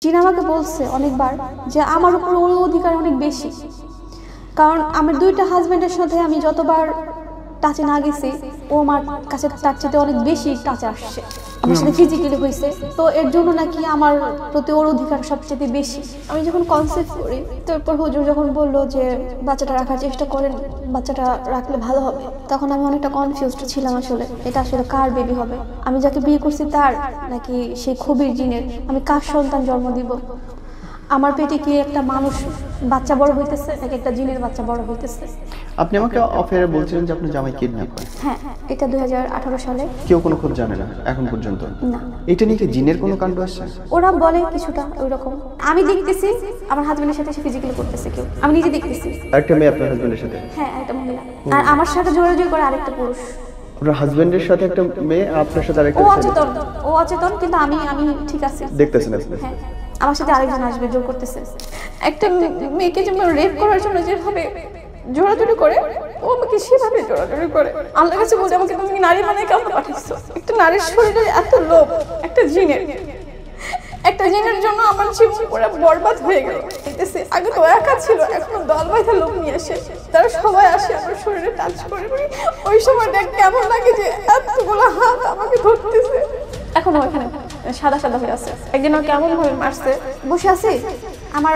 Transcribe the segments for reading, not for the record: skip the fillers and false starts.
জিন আমাকে বলছে অনেকবার যে আমার উপর ওর অধিকার অনেক বেশি, কারণ আমার দুইটা হাজবেন্ডের সাথে আমি যতবার টাচে না গেছি ও আমার কাছে তার চেয়ে অনেক বেশি টাচে আসছে, আমার সাথে ফিজিক্যালি হয়েছে। তো এর জন্য নাকি আমার প্রতি ওর অধিকার সবচেয়ে বেশি। আমি যখন কনসেপ্ট করি তারপর হুজুর যখন বললো যে বাচ্চাটা রাখার চেষ্টা করেন, বাচ্চাটা রাখলে ভালো হবে, তখন আমি অনেকটা কনফিউজড ছিলাম আসলে এটা আসলে কার বেবি হবে, আমি যাকে বিয়ে করছি তার নাকি সেই খুবই জিনের, আমি কার সন্তান জন্ম দিব, আমার পেটে কি একটা মানুষ বাচ্চা বড় হইতেছে নাকি একটা জিনের বাচ্চা বড় হইতেছে। আপনি আমাকে অফেয়ারে বলছিলেন যে আপনি জামাই কিডন্যাপ করেন। হ্যাঁ, এটা 2018 সালে। কেউ কোনো খোঁজ জানে না এখন পর্যন্ত? না। এটা নিয়ে কি জিনের কোনো কাণ্ড আসছে? ওরা বলে কিছুটা ওইরকম, আমি দেখতেছি আমার হাজবেন্ডের সাথে সে ফিজিক্যালি করতেছে, কেউ আমি নিজে দেখতেছি। আরেকটা মেয়ে আপনার হাজবেন্ডের সাথে? হ্যাঁ, একটা মহিলা, আর আমার সাথে জোরাজোরি করে আরেকটা পুরুষ। আপনার হাজবেন্ডের সাথে একটা মেয়ে, আপনার সাথে আরেকটা ও ছেলে? অচেতন, ও অচেতন, কিন্তু আমি ঠিক আছি, দেখতেছেন আপনি? হ্যাঁ, আমার সাথে আরেকজন আসবে, জোর করতেছে। একটা মেয়েকে যেমন রেপ করার জন্য যেভাবে জোরাজোরি করে, ও আমাকে সেভাবে জোরাজোরি করে। আল্লাহর কাছে বলছে আমাকে তুমি নারী বানাই কেমন পাঠিয়েছো? একটা নারীর শরীরে এত লোভ, একটা জিনের জন্য আমার জীবন পুরো বরবাদ হয়ে গেল। আগে তো একা ছিল, এখন দল বাইধা লোক নিয়ে আসে, তারা সবাই আসে আমার শরীরে টাচ করে। ওই সময় দেখ কেমন লাগে যে এতগুলো হাত আমাকে ধরতেছে। এখনো ওখানে সাদা সাদা হয়ে আছে। একদিন ও কেমন ভাবে মারছে, বসে আছি আমার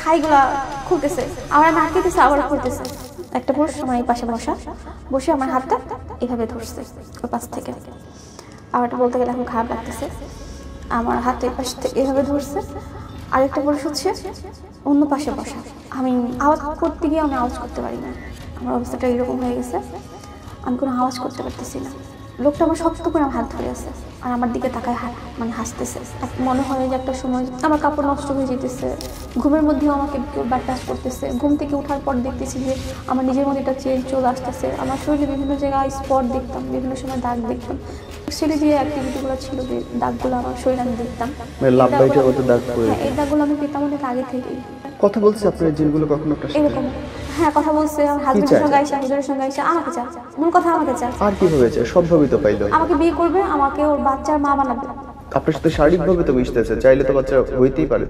থাইগুলা খুলতেছে, আমার আটকেতেছে, আবার খুলতেছে। একটা পুরুষ আমার এই পাশে বসে আমার হাতটা এভাবে ধরছে ওর পাশ থেকে। আমার বলতে গেলে এখন খারাপ লাগতেছে, আমার হাতের পাশ থেকে এভাবে ধরছে। আরেকটা পুরুষ হচ্ছে অন্য পাশে বসা, আমি আওয়াজ করতে গিয়ে আমি আওয়াজ করতে পারি না, আমার অবস্থাটা এরকম হয়ে গেছে, আমি কোনো আওয়াজ করতে পারতেছি না। লোকটা আমার শক্ত করে আমার হাত ধরে আছে আর আমার দিকে তাকায় হাসতেছে। মনে হয় যে একটা সময় আমার কাপড় নষ্ট হয়ে যেতেছে, ঘুমের মধ্যেও আমাকে কেউ টাচ করতেছে। ঘুম থেকে ওঠার পর দেখতেছি যে আমার নিজের মধ্যে একটা চেঞ্জ চলে আসতেছে, আমার শরীরে বিভিন্ন জায়গায় স্পট দেখতাম, বিভিন্ন সময় দাগ দেখতাম। সেটা যে অ্যাক্টিভিটিগুলো ছিল, যে দাগগুলো আমার শরীরে আমি দেখতাম, এই দাগগুলো আমি পেতাম অনেক আগে থেকেই। কথা বলছে আপনার জিনগুলো কখনো আপনার সাথে? এরকম হ্যাঁ, কথা বলছে, আমার হাজবেন্ডের সঙ্গে আইসা, হুজুরের সঙ্গে আইসা আমাকে চায়, মূল কথা আমাকে চায়। আর কি হয়েছে? সবভাবেই তো পাইলো, আমাকে বিয়ে করবে, আমাকে ওর বাচ্চার মা বানাবে। আপনার সাথে শারীরিকভাবে তো মিশতেছে, চাইলে তো বাচ্চা হইতেই পারে।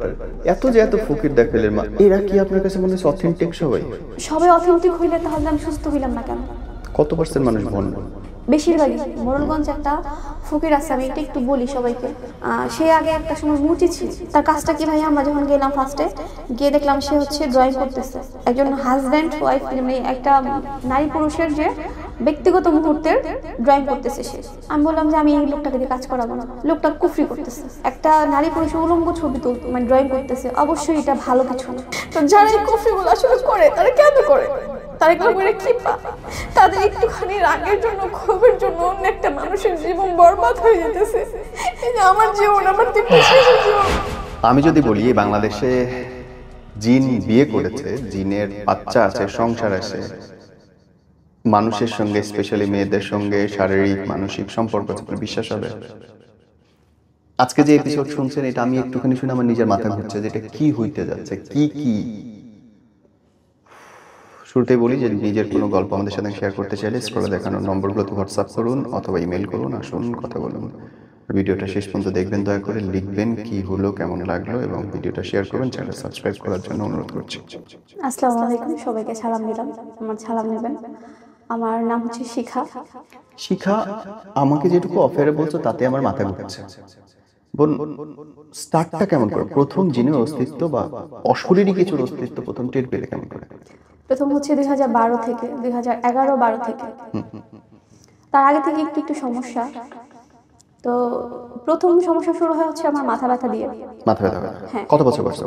এত ফকির দেখাইলেন মা, এরা কি আপনার কাছে মনে হচ্ছে অথেন্টিক? সবাই অথেন্টিক হইলে তাহলে আমি সুস্থ হইলাম না কেন? কত পার্সেন্ট মানুষ ভণ্ড? বেশিরভাগই। মোড়লগঞ্জ একটা ফকির আছে, আমি এটা একটু বলি সবাইকে। সে আগে একটা সময় মুচি ছিল, তার কাজটা কি ভাই, আমরা যখন গেলাম ফার্স্টে গিয়ে দেখলাম সে হচ্ছে ড্রয়িং করতেছে, একজন হাজব্যান্ড ওয়াইফ, মানে একটা নারী পুরুষের যে ব্যক্তিগত মুহূর্তের ড্রয়িং করতেছে সে। আমি বললাম যে আমি এই লোকটাকে দিয়ে কাজ করাবো না, লোকটা কুফরি করতেছে, একটা নারী পুরুষের উলঙ্গ ছবি তো মানে ড্রয়িং করতেছে, অবশ্যই এটা ভালো কিছু না। তো যারা এই কুফরিগুলো আসলে করে তারা কেন করে, তারা করে কি পা, তাদের একটুখানি রাগের জন্য, ক্ষোভের জন্য অন্য একটা মানুষের জীবন বরবাদ হয়ে যেতেছে। এই যে আমার জীবন, আমার জীবন। আমি যদি বলি বাংলাদেশে জিন বিয়ে করেছে, জিনের বাচ্চা আছে, সংসার আছে, মানুষের সঙ্গে স্পেশালি মেয়েদের সঙ্গে শারীরিক মানসিক সম্পর্ক আছে, বিশ্বাস হবে? আজকে যে এপিসোড শুনছেন এটা আমি একটুখানি শুনে আমার নিজের মাথা ঘুরছে যে এটা কি হইতে যাচ্ছে, কি শুরুতেই বলি যে নিজের কোনো গল্প আমাদের সাথে শেয়ার করতে চাইলে স্ক্রলে দেখানো নম্বরগুলোতে হোয়াটসঅ্যাপ করুন অথবা ইমেল করুন, আসুন কথা বলুন। ভিডিওটা শেষ পর্যন্ত দেখবেন, দয়া করে লিখবেন কি হলো, কেমন লাগলো, এবং ভিডিওটা শেয়ার করবেন, চ্যানেল সাবস্ক্রাইব করার জন্য অনুরোধ করছি। আসসালামু আলাইকুম, সবাইকে সালাম দিলাম, আমার সালাম নেবেন। আমার নাম হচ্ছে শিখা। আমাকে যেটুকু অফারে বলছো তাতে আমার মাথা ঘুরছে। বোন, স্টার্টটা কেমন করে? প্রথম জিনের অস্তিত্ব বা অশরীরী কিছুর অস্তিত্ব প্রথম টের পেলে কেমন করে? প্রথম হচ্ছে 2012 থেকে 2011-12 থেকে, তার আগে থেকে একটু সমস্যা। তো প্রথম সমস্যা শুরু হয় হচ্ছে আমার মাথা ব্যথা দিয়ে। মাথা ব্যথা? হ্যাঁ। কত বছর বয়স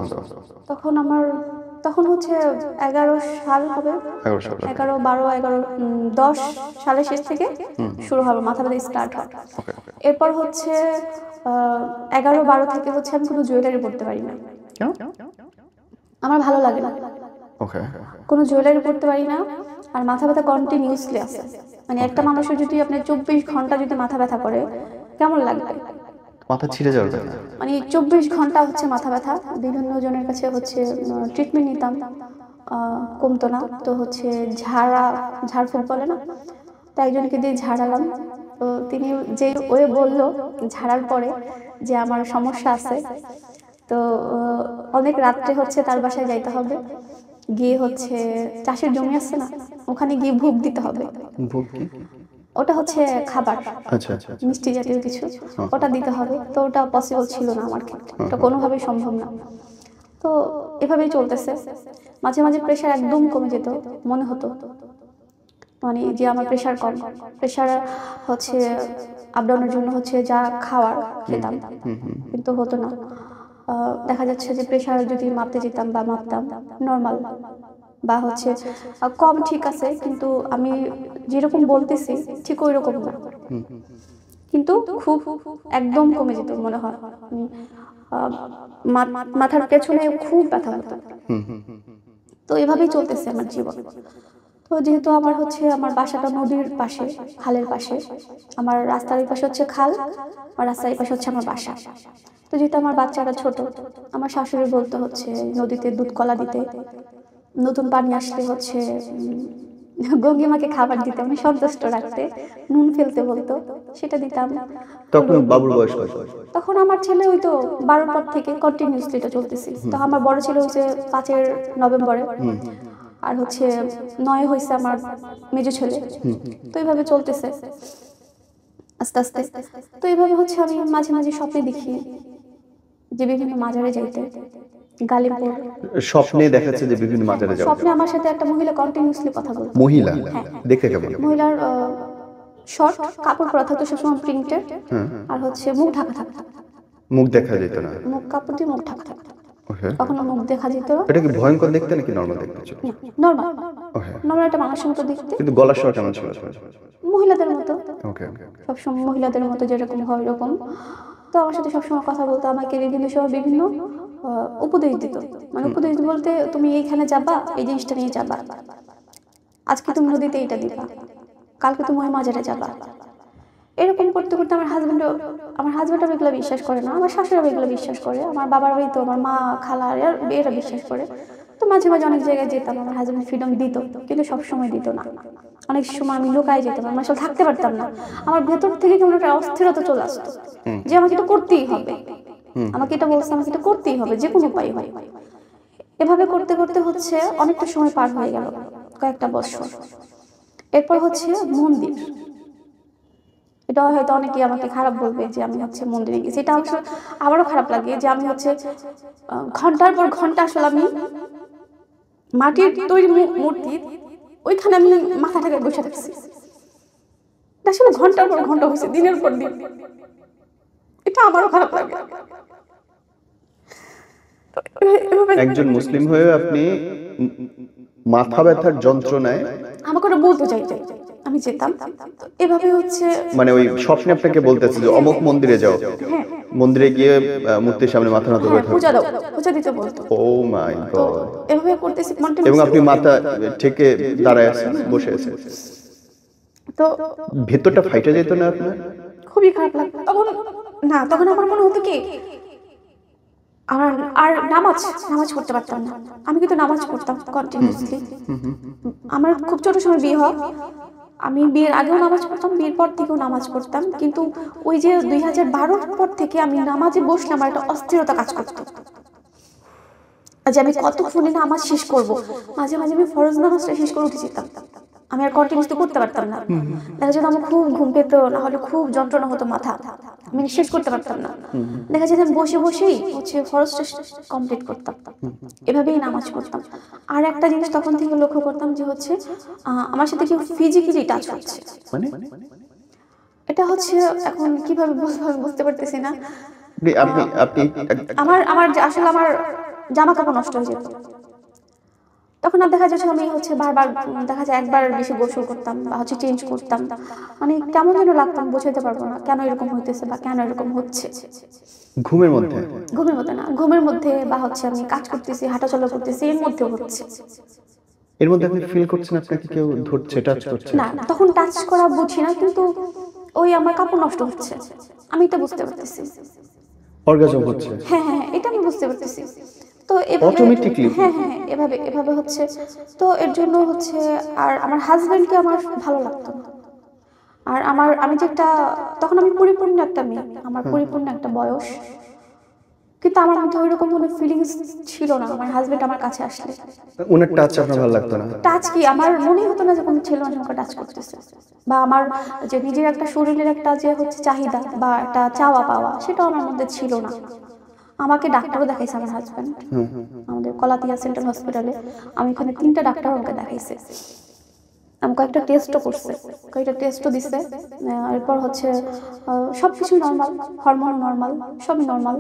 তখন হচ্ছে 11 সাল হবে, 11, 12, 11, 10 সালের শেষ থেকে শুরু হবে মাথা ব্যথা স্টার্ট হয়। এরপর হচ্ছে 11-12 থেকে হচ্ছে আমি কোনো জুয়েলারি পরতে পারি না, আমার ভালো লাগে না, কোনো জুয়েলারি পরতে পারি না। আর মাথা ব্যথা কন্টিনিউসলি আছে, মানে একটা মানুষের যদি আপনি 24 ঘন্টা যদি মাথা ব্যথা করে কেমন লাগবে? মাথা ছিঁড়ে যাবে, মানে 24 ঘন্টা হচ্ছে মাথা ব্যথা। বিভিন্ন জনের কাছে হচ্ছে ট্রিটমেন্ট নিতাম, কমতো না। তো হচ্ছে ঝাড়ফুঁক বলে না, তো একজনকে দিয়ে ঝাড়ালাম। তো তিনি যে বললো ঝাড়ার পরে যে আমার সমস্যা আছে, তো অনেক রাত্রে হচ্ছে তার বাসায় যাইতে হবে, গিয়ে হচ্ছে চাষের জমি আছে না, ওখানে গিয়ে ভোগ দিতে হবে। ভোগ কি? ওটা হচ্ছে খাবার, আচ্ছা আচ্ছা আচ্ছা। মিষ্টি জাতীয় কিছু, ওটা দিতে হবে। তো ওটা পসিবল ছিল না আমার ক্ষেত্রে, ওটা কোনোভাবেই সম্ভব না। তো এভাবেই চলতেছে। মাঝে মাঝে প্রেশার একদম কমে যেত, মনে হতো মানে যে আমার প্রেশার কম। প্রেশার হচ্ছে আপডাউনের জন্য হচ্ছে যা খাওয়ার খেতাম, কিন্তু হতো না। দেখা যাচ্ছে যে প্রেশার যদি মাপতে যেতাম বা মাপতাম নর্মাল বা হচ্ছে কম ঠিক আছে, কিন্তু আমি যেরকম বলতেছি ঠিক ওই রকম না, কিন্তু খুব একদম কমে যেত মনে হয়। মাথার পেছনে খুব ব্যথা হতো। তো এভাবেই চলতেছে আমার জীবন। তো যেহেতু আমার হচ্ছে আমার বাসাটা নদীর পাশে, খালের পাশে, আমার রাস্তার পাশে হচ্ছে খাল, আর রাস্তার পাশে হচ্ছে আমার বাসা। তো যেহেতু আমার বাচ্চাটা ছোট, আমার শাশুড়ি বলতে হচ্ছে নদীতে দুধ কলা দিতে, নতুন পানি আসলে হচ্ছে গঙ্গিমাকে খাবার দিতে, মানে সন্তুষ্ট রাখতে, নুন ফেলতে বলতো, সেটা দিতাম। তখন বাবুর বয়স কত? তখন আমার ছেলে ওই তো 12 পর থেকে কন্টিনিউসলি এটা চলতেছে। তো আমার বড় ছেলে হয়েছে 5 নভেম্বরে, আর হচ্ছে 9 হয়েছে আমার মেজো ছেলে। তো এইভাবে চলতেছে আস্তে আস্তে। তো এইভাবে হচ্ছে আমি মাঝে মাঝে স্বপ্নে দেখি যে বিভিন্ন মাজারে যাইতে, গালিবপুর। স্বপ্নে দেখাচ্ছে যে বিভিন্ন মাজারে যাওয়া। স্বপ্নে আমার সাথে একটা মহিলা কন্টিনিউসলি কথা বলতো। মহিলা? হ্যাঁ। দেখতে কেমন? মহিলার শর্ট কাপড় পরা থাকতো সবসময় প্রিন্টেড, আর হচ্ছে মুখ ঢাকা থাকতো। মুখ দেখা যেত না? মুখ কাপড় দিয়ে মুখ ঢাকা থাকতো, ওকে। কখনো মুখ দেখা যেত না। এটা কি ভয়ঙ্কর দেখতে নাকি নরমাল দেখতে ছিল? নর্মাল, ওকে। নর্মাল একটা মানুষের মতো দেখতে, কিন্তু গলার স্বর কেমন ছিল? মহিলাদের মতো, ওকে ওকে। সবসময় মহিলাদের মতো যেরকম হয় এরকম। তো আমার সাথে সবসময় কথা বলতো, আমাকে বিভিন্ন সময় বিভিন্ন উপদেশ দিত। মানে উপদেশ বলতে, তুমি এইখানে যাবা, এই জিনিসটা নিয়ে যাবা, আজকে তুমি নদীতে এইটা দিবা, কালকে তুমি ওই মাজারে যাবা। এরকম করতে করতে আমার হাজব্যান্ডও এগুলো বিশ্বাস করে না, আমার শাশুড়াও এগুলো বিশ্বাস করে, আমার বাবার বাড়ি তো আমার মা খালা এরা বিশ্বাস করে। তো মাঝে মাঝে অনেক জায়গায় যেতাম, আমার হাজব্যান্ড ফ্রিডম দিত, কিন্তু সবসময় দিত না। অনেক সময় আমি লুকায় যেতাম, আমি আসলে থাকতে পারতাম না। আমার ভেতর থেকে কেমন একটা অস্থিরতা চলে আসতো যে আমাকে এটা করতেই হবে, আমাকে এটা বলছে, আমাকে এটা করতেই হবে, যে কোনো উপায় হয়। এভাবে করতে করতে হচ্ছে অনেকটা সময় পার হয়ে গেল, কয়েকটা বছর। এরপর হচ্ছে মন্দির। এটা হয়তো অনেকে আমাকে খারাপ বলবে যে আমি হচ্ছে মন্দিরে গেছি, এটা আসলে আমারও খারাপ লাগে যে আমি হচ্ছে ঘন্টার পর ঘন্টা আসলে আমি মাটির তৈরি মূর্তি ওইখানে আমি মাথাটাকে বসে থাকছি। আসলে ঘন্টার পর ঘন্টা হয়েছে, দিনের পর দিন। এটা আমারও খারাপ লাগে। একজন মুসলিম হয়ে আপনি মাথা ব্যথার যন্ত্রণায় আমাকে ওটা বলতে চাই, আমি যেতাম। এভাবে হচ্ছে মানে ওই স্বপ্নে আপনাকে বলতেছে যে অমুক মন্দিরে যাও, মন্দিরে গিয়ে মূর্তির সামনে মাথা নত করে পূজা দাও, পূজা দিতে বলতো। ও মাই গড। এভাবে করতেছি এবং আপনি মাথা থেকে দাঁড়ায় আছেন, বসে আছেন, তো ভেতরটা ফাইটা যেত না আপনার? খুবই খারাপ লাগতো তখন। না, তখন আমার মনে হতো কি আমার আর নামাজ পড়তে পারতাম না। আমি কিন্তু নামাজ পড়তাম কন্টিনিউসলি। আমার খুব ছোট সময় বিয়ে হয়, আমি বিয়ের আগেও নামাজ পড়তাম, বিয়ের পর থেকেও নামাজ পড়তাম, কিন্তু ওই যে 2012 পর থেকে আমি নামাজে বসলে আমার একটা অস্থিরতা কাজ করতো যে আমি কতক্ষণে নামাজ শেষ করব। মাঝে মাঝে আমি ফরজ নামাজটা শেষ করে উঠে যেতাম, আমি আর কন্টিনিউসলি করতে পারতাম না। দেখা যেত আমার খুব ঘুম পেত, না হলে খুব যন্ত্রণা হতো মাথা, আমি শেষ করতে পারতাম না। দেখা যেত আমি বসে বসেই হচ্ছে ফরজটা কমপ্লিট করতাম। এভাবেই নামাজ পড়তাম। আর একটা জিনিস তখন থেকে লক্ষ্য করতাম যে হচ্ছে আমার সাথে কেউ ফিজিক্যালি টাচ হচ্ছে। মানে এটা হচ্ছে এখন কিভাবে বলবো আমি বুঝতে পারতেছি না। আপনি আপনি আমার আসলে আমার জামা কাপড় নষ্ট হয়ে যেত। তখন আর দেখা যাচ্ছে আমি হচ্ছে বারবার, দেখা যায় একবার বেশি গোসল করতাম বা হচ্ছে চেঞ্জ করতাম, মানে কেমন যেন লাগতাম, বোঝাতে পারবো না কেন এরকম হইতেছে বা কেন এরকম হচ্ছে। ঘুমের মধ্যে? ঘুমের মধ্যে না, ঘুমের মধ্যে বা হচ্ছে আমি কাজ করতেছি, হাঁটাচলা করতেছি, এর মধ্যে হচ্ছে। এর মধ্যে আপনি ফিল করছেন আপনাকে কেউ ধরছে, টাচ করছে? না, তখন টাচ করা বুঝি না, কিন্তু ওই আমার কাপড় নষ্ট হচ্ছে, আমি এটা বুঝতে পারতেছি। অর্গাজম হচ্ছে? হ্যাঁ হ্যাঁ, এটা আমি বুঝতে পারতেছি। তো অটোমেটিকলি? হ্যাঁ হ্যাঁ, এভাবে হচ্ছে। তো এর জন্য হচ্ছে আর আমার হাজবেন্ডকে আমার ভালো লাগতো না। আর আমি যে একটা, তখন আমি পরিপূর্ণ একটা মেয়ে, আমার পরিপূর্ণ একটা বয়স, কিন্তু আমার মধ্যে ওইরকম কোনো ফিলিংস ছিল না আমার হাজবেন্ড আমার কাছে আসলে। ওনার টাচ আপনার ভালো লাগতো না? টাচ কি, আমার মনেই হতো না যে কোনো ছেলে আমাকে টাচ করতেছে, বা আমার যে নিজের একটা শরীরের একটা যে হচ্ছে চাহিদা বা একটা চাওয়া পাওয়া, সেটাও আমার মধ্যে ছিল না। আমাকে ডাক্তারও দেখাইছে আমার হাজবেন্ড, আমাদের কলাতিয়া সেন্ট্রাল হসপিটালে। আমি এখানে 3টা ডাক্তার আমাকে দেখাইছে, আমাকে একটা টেস্টও করছে, কয়েকটা টেস্টও দিছে। এরপর হচ্ছে সবকিছু নর্মাল, হরমোন নর্মাল, সবই নর্মাল।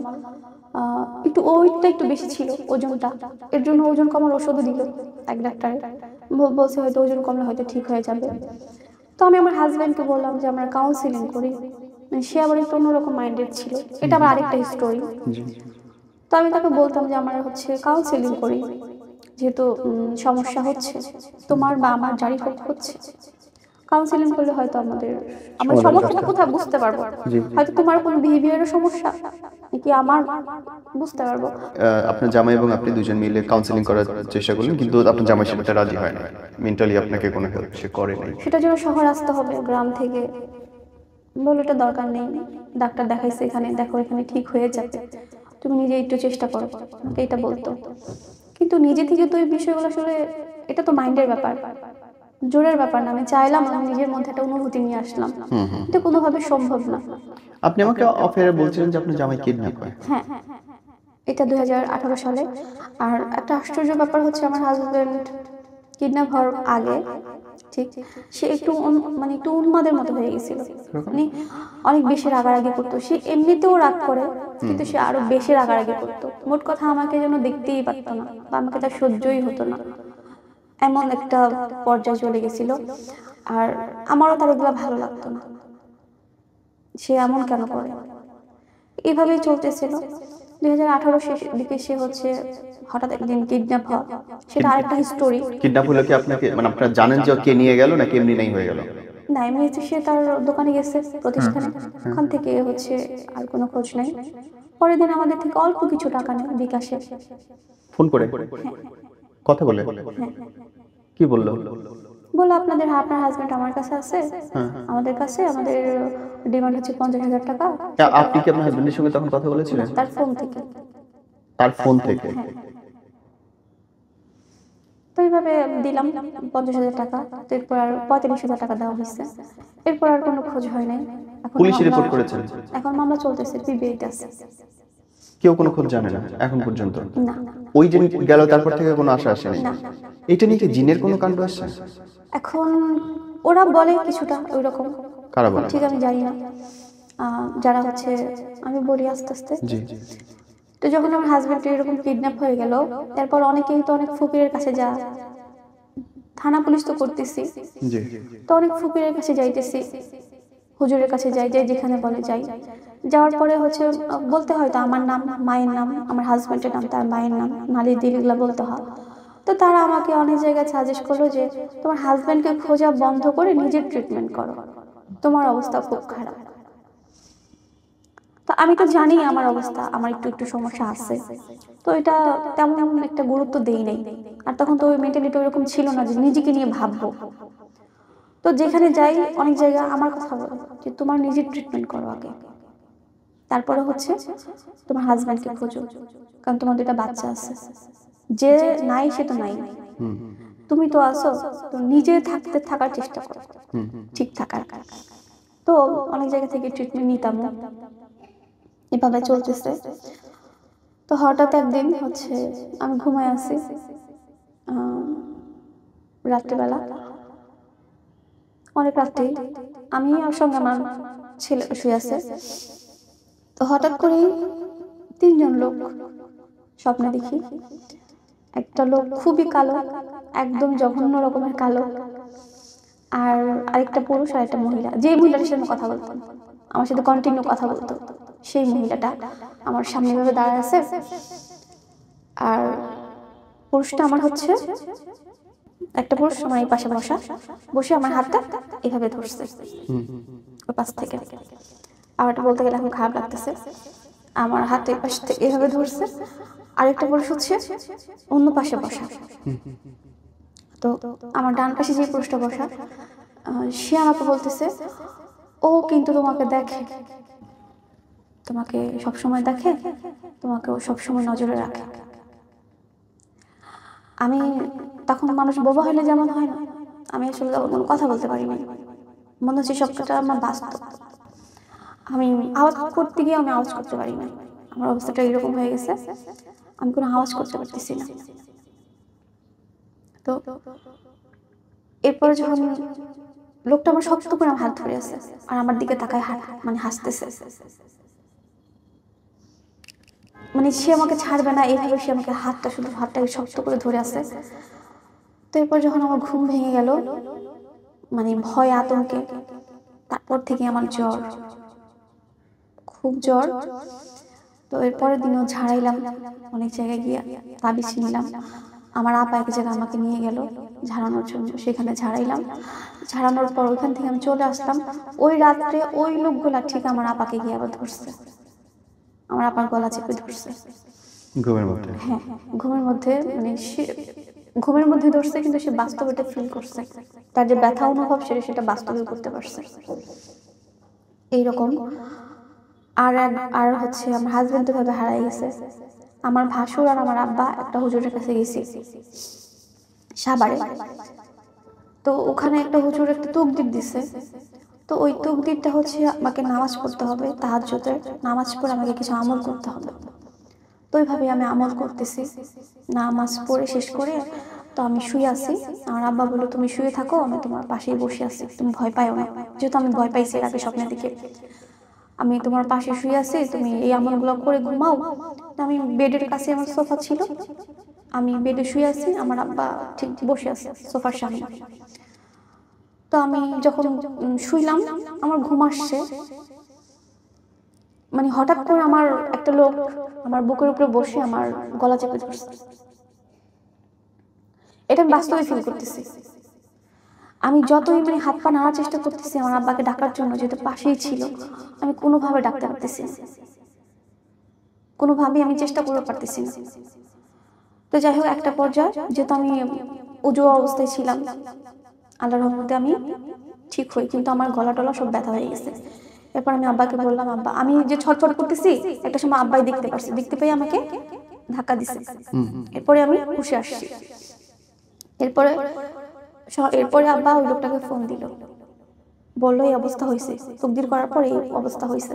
একটু ওয়েটটা একটু বেশি ছিল, ওজনটা, এর জন্য ওজন কমার ওষুধও দিল এক ডাক্তার, বলছে হয়তো ওজন কমলে হয়তো ঠিক হয়ে যাবে। তো আমি আমার হাজব্যান্ডকে বললাম যে আমরা কাউন্সিলিং করি, সে আবার একটু অন্যরকম মাইন্ডেড ছিল, এটা আবার আরেকটা স্টোরি। তো আমি তাকে বলতাম যে আমরা হচ্ছে কাউন্সিলিং করি, যেহেতু সমস্যা হচ্ছে তোমার বা আমার যারই হোক হচ্ছে, কাউন্সিলিং করলে হয়তো আমরা সমস্যাটা কোথায় বুঝতে পারবো, হয়তো তোমার কোনো বিহেভিয়ারের সমস্যা নাকি আমার, বুঝতে পারবো। আপনার জামাই এবং আপনি দুজন মিলে কাউন্সিলিং করার চেষ্টা করলেন, কিন্তু আপনার জামাই সেটা রাজি হয় না, মেন্টালি আপনাকে কোনো হেল্প সে করে নাই। সেটার জন্য শহর আসতে হবে গ্রাম থেকে, বলে এটা দরকার নেই, ডাক্তার দেখাইছে এখানে, দেখো এখানে ঠিক হয়ে যাবে, তুমি নিজে একটু চেষ্টা করো, আমাকে এটা বলতো। কিন্তু নিজে থেকে তো এই বিষয়গুলো আসলে, এটা তো মাইন্ডের ব্যাপার, জোরের ব্যাপার না। আমি চাইলাম, আমি নিজের মধ্যে একটা অনুভূতি নিয়ে আসলাম, এটা কোনোভাবে সম্ভব না। আপনি আমাকে অফেয়ারে বলছিলেন যে আপনার জামাই কিডন্যাপ হয়। হ্যাঁ, এটা 2018 সালে। আর একটা আশ্চর্য ব্যাপার হচ্ছে, আমার হাজবেন্ড কিডন্যাপ হওয়ার আগে ঠিক সে একটু মানে একটু উন্মাদের মতো হয়ে গেছিল, মানে অনেক বেশি রাগারাগি করতো। সে এমনিতেও রাগ করে, কিন্তু সে আরো বেশি রাগারাগি করতো। মোট কথা আমাকে যেন দেখতেই পারতো না, বা আমাকে তার সহ্যই হতো না, এমন একটা পর্যায়ে চলে গেছিল। আর আমারও তার এগুলো ভালো লাগতো না, সে এমন কেন করে, এভাবেই চলতেছিল। 2018 শেষের দিকে সে হচ্ছে হঠাৎ একদিন কিডন্যাপ হয়, সেটা আরেকটা স্টোরি। কিডন্যাপ হলো কি আপনাকে, মানে আপনারা জানেন যে কে নিয়ে গেল নাকি এমনি নাই হয়ে গেল? না, এমনি সে তার দোকানে গেছে, প্রতিষ্ঠানে, ওখান থেকে হচ্ছে আর কোনো খোঁজ নাই। পরের দিন আমাদের থেকে অল্প কিছু টাকা নেয় বিকাশে, ফোন করে কথা বলে? কি বললো? বললো আপনার হাজবেন্ড আমার কাছে আছে, আমাদের কাছে, আমাদের ডিমান্ড হচ্ছে 50,000 টাকা। আপনি কি আপনার হাজবেন্ডের সঙ্গে তখন কথা বলেছিলেন? তার ফোন থেকে। তার ফোন থেকে? তো এইভাবে দিলাম 50,000 টাকা, এরপর আর 45,000 টাকা দেওয়া হয়েছে, এরপর আর কোনো খোঁজ হয় নাই। পুলিশে রিপোর্ট করেছেন? এখন মামলা চলতেছে, পিবিআইতে আছে। কেউ কোনো খোঁজ জানে না এখন পর্যন্ত? না। ওই যে গেল তারপর থেকে কোনো আশা আসেনি? এটা নিয়ে কি জিনের কোনো কাণ্ড আসছে? এখন ওরা বলে কিছুটা ওইরকম। কারা বলে? ঠিক আমি জানি না, যারা হচ্ছে, আমি বলি আস্তে আস্তে। তো যখন আমার হাজবেন্ড এরকম কিডন্যাপ হয়ে গেল, এরপর অনেকেই তো অনেক ফকিরের কাছে যা, থানা পুলিশ তো করতেছি, তো অনেক ফকিরের কাছে যাইতেছি, হুজুরের কাছে যাই, যেখানে বলে যাই। যাওয়ার পরে হচ্ছে বলতে হয় তো আমার নাম, মায়ের নাম, আমার হাজবেন্ডের নাম, তার মায়ের নাম, নালি দিলগুলা বলতে হয়। তো তারা আমাকে অনেক জায়গায় সাজেস্ট করলো যে তোমার হাজবেন্ডকে খোঁজা বন্ধ করে নিজের ট্রিটমেন্ট করো, তোমার অবস্থা খুব খারাপ। তো আমি তো জানি আমার অবস্থা, আমার একটু একটু সমস্যা আছে, তো এটা তেমন একটা গুরুত্ব দেই নাই। আর তখন তো ওই মেন্টালিটি ওরকম ছিল না যে নিজেকে নিয়ে ভাববো। তো যেখানে যাই অনেক জায়গা আমার কথা বলে যে তোমার নিজের ট্রিটমেন্ট করো আগে, তারপরে হচ্ছে তোমার হাজবেন্ডকে খোঁজো, কারণ তোমার 2টা বাচ্চা আছে, যে নাই সে তো নাই, তুমি তো আছো, তো নিজে থাকার চেষ্টা করো, ঠিক থাকার। তো অনেক জায়গা থেকে ট্রিটমেন্ট নিতাম, এভাবে চলতেছে। তো হঠাৎ একদিন হচ্ছে আমি ঘুমায় আছি রাত্রিবেলা, অনেক রাত্রে, আমি আর সঙ্গে আমার ছেলে শুয়ে আছে। তো হঠাৎ করেই 3 জন লোক স্বপ্নে দেখি। একটা লোক খুবই কালো, একদম জঘন্য রকমের কালো, আর আরেকটা পুরুষ আর একটা মহিলা। যে মহিলাটার সাথে কথা বলতাম, আমার সাথে কন্টিনিউ কথা বলতো, সেই মহিলাটা আমার সামনে ভাবে দাঁড়ায় আছে। আর পুরুষটা আমার হচ্ছে, একটা পুরুষ আমার এই পাশে বসে আমার হাতটা এভাবে ধরছে ওর পাশ থেকে। আমার বলতে গেলে এখন খারাপ লাগতেছে, আমার হাতে পাশ থেকে এভাবে ধরছে। আরেকটা পুরুষ হচ্ছে অন্য পাশে বসা। তো আমার ডান পাশে যে পুরুষটা বসা, সে আমাকে বলতেছে ও কিন্তু তোমাকে দেখে। তোমাকে সবসময় দেখে, তোমাকে সবসময় নজরে রাখে। আমি তখন, মানুষ বোবা হলে যেমন হয় না, আমি আসলে কোনো কথা বলতে পারি না, মনে হচ্ছে সবটা আমার বাস্তব। আমি আওয়াজ করতে গিয়ে আমি আওয়াজ করতে পারি না, আমার অবস্থাটা এরকম হয়ে গেছে, আমি কোনো আওয়াজ করতে পারতেছি না। তো এরপরে যখন লোকটা আমার শক্ত করে আমার হাত ধরে আছে আর আমার দিকে তাকায় মানে হাসতেছে, মানে সে আমাকে ছাড়বে না এইভাবে, সে আমাকে হাতটাকে শক্ত করে ধরে আছে। তো এরপর যখন আমার ঘুম ভেঙে গেল, মানে ভয় আতঙ্কে, তারপর থেকে আমার জ্বর, খুব জ্বর। তো এরপরের দিনও ঝাড়াইলাম, অনেক জায়গায় গিয়ে তাবিজ নিলাম। আমার আপা এক জায়গায় আমাকে নিয়ে গেল ঝাড়ানোর জন্য, সেখানে ঝাড়াইলাম। ঝাড়ানোর পর ওইখান থেকে আমি চলে আসলাম। ওই রাত্রে ওই লোকগুলা ঠিক আমার আপাকে গিয়ে আবার ধরছে, আমার আপার গলা চেপে ধরছে ঘুমের মধ্যে। হ্যাঁ, ঘুমের মধ্যে, মানে সে ঘুমের মধ্যে ধরছে, কিন্তু সে বাস্তবে এটা ফিল করছে, তার যে ব্যথা অনুভব সেটা বাস্তবে করতে পারছে এইরকম। আর হচ্ছে আমার হাজবেন্ড তো ভাবে হারাই গেছে। আমার ভাসুর আর আমার আব্বা একটা হুজুরের কাছে গেছি সাভারে। তো ওখানে একটা হুজুর একটা তকদির দিছে। তো ওই তকদিরটা হচ্ছে আমাকে নামাজ পড়তে হবে, তাহাজ্জুদের নামাজ পড়ে আমাকে কিছু আমল করতে হবে। তো ওইভাবে আমি আমল করতেছি, নামাজ পড়ে শেষ করে তো আমি শুয়ে আছি। আমার আব্বা বললো, তুমি শুয়ে থাকো, আমি তোমার পাশেই বসে আছি, তুমি ভয় পাইও না। যেহেতু আমি ভয় পাইছি এর আগে স্বপ্নের দিকে, আমি তোমার পাশে শুয়ে আছি, তুমি এই আমলগুলো করে ঘুমাও। আমি বেডের কাছে, আমার সোফা ছিল, আমি বেডে শুয়ে আছি, আমার আব্বা ঠিক বসে আছে সোফার সামনে। তো আমি যখন শুইলাম, আমার ঘুম আসছে, মানে হঠাৎ করে আমার একটা লোক আমার বুকের উপরে বসে আমার গলা চেপে ধরছে। এটা আমি বাস্তবে ফিল করতেছি। আমি যতই মানে হাত পা নাড়ার চেষ্টা করতেছি আমার আব্বাকে ডাকার জন্য, যেহেতু পাশেই ছিল, আমি কোনোভাবে ডাকতে পারতেছি না, কোনোভাবেই আমি চেষ্টা করতে পারতেছি না। তো যাই হোক, একটা পর্যায়ে যেহেতু আমি উজু অবস্থায় ছিলাম, আল্লাহর রহমতে আমি ঠিক হই, কিন্তু আমার গলা টলা সব ব্যথা হয়ে গেছে। এরপর আমি আব্বাকে বললাম, আব্বা আমি যে ছটফট করতেছি, একটা সময় আব্বাই দেখতে পেয়ে আমাকে ধাক্কা দিছে। এরপরে আমি বসে আসছি। এরপরে আব্বা ওই লোকটাকে ফোন দিল, বললো এই অবস্থা হয়েছে, তকদির করার পর এই অবস্থা হয়েছে।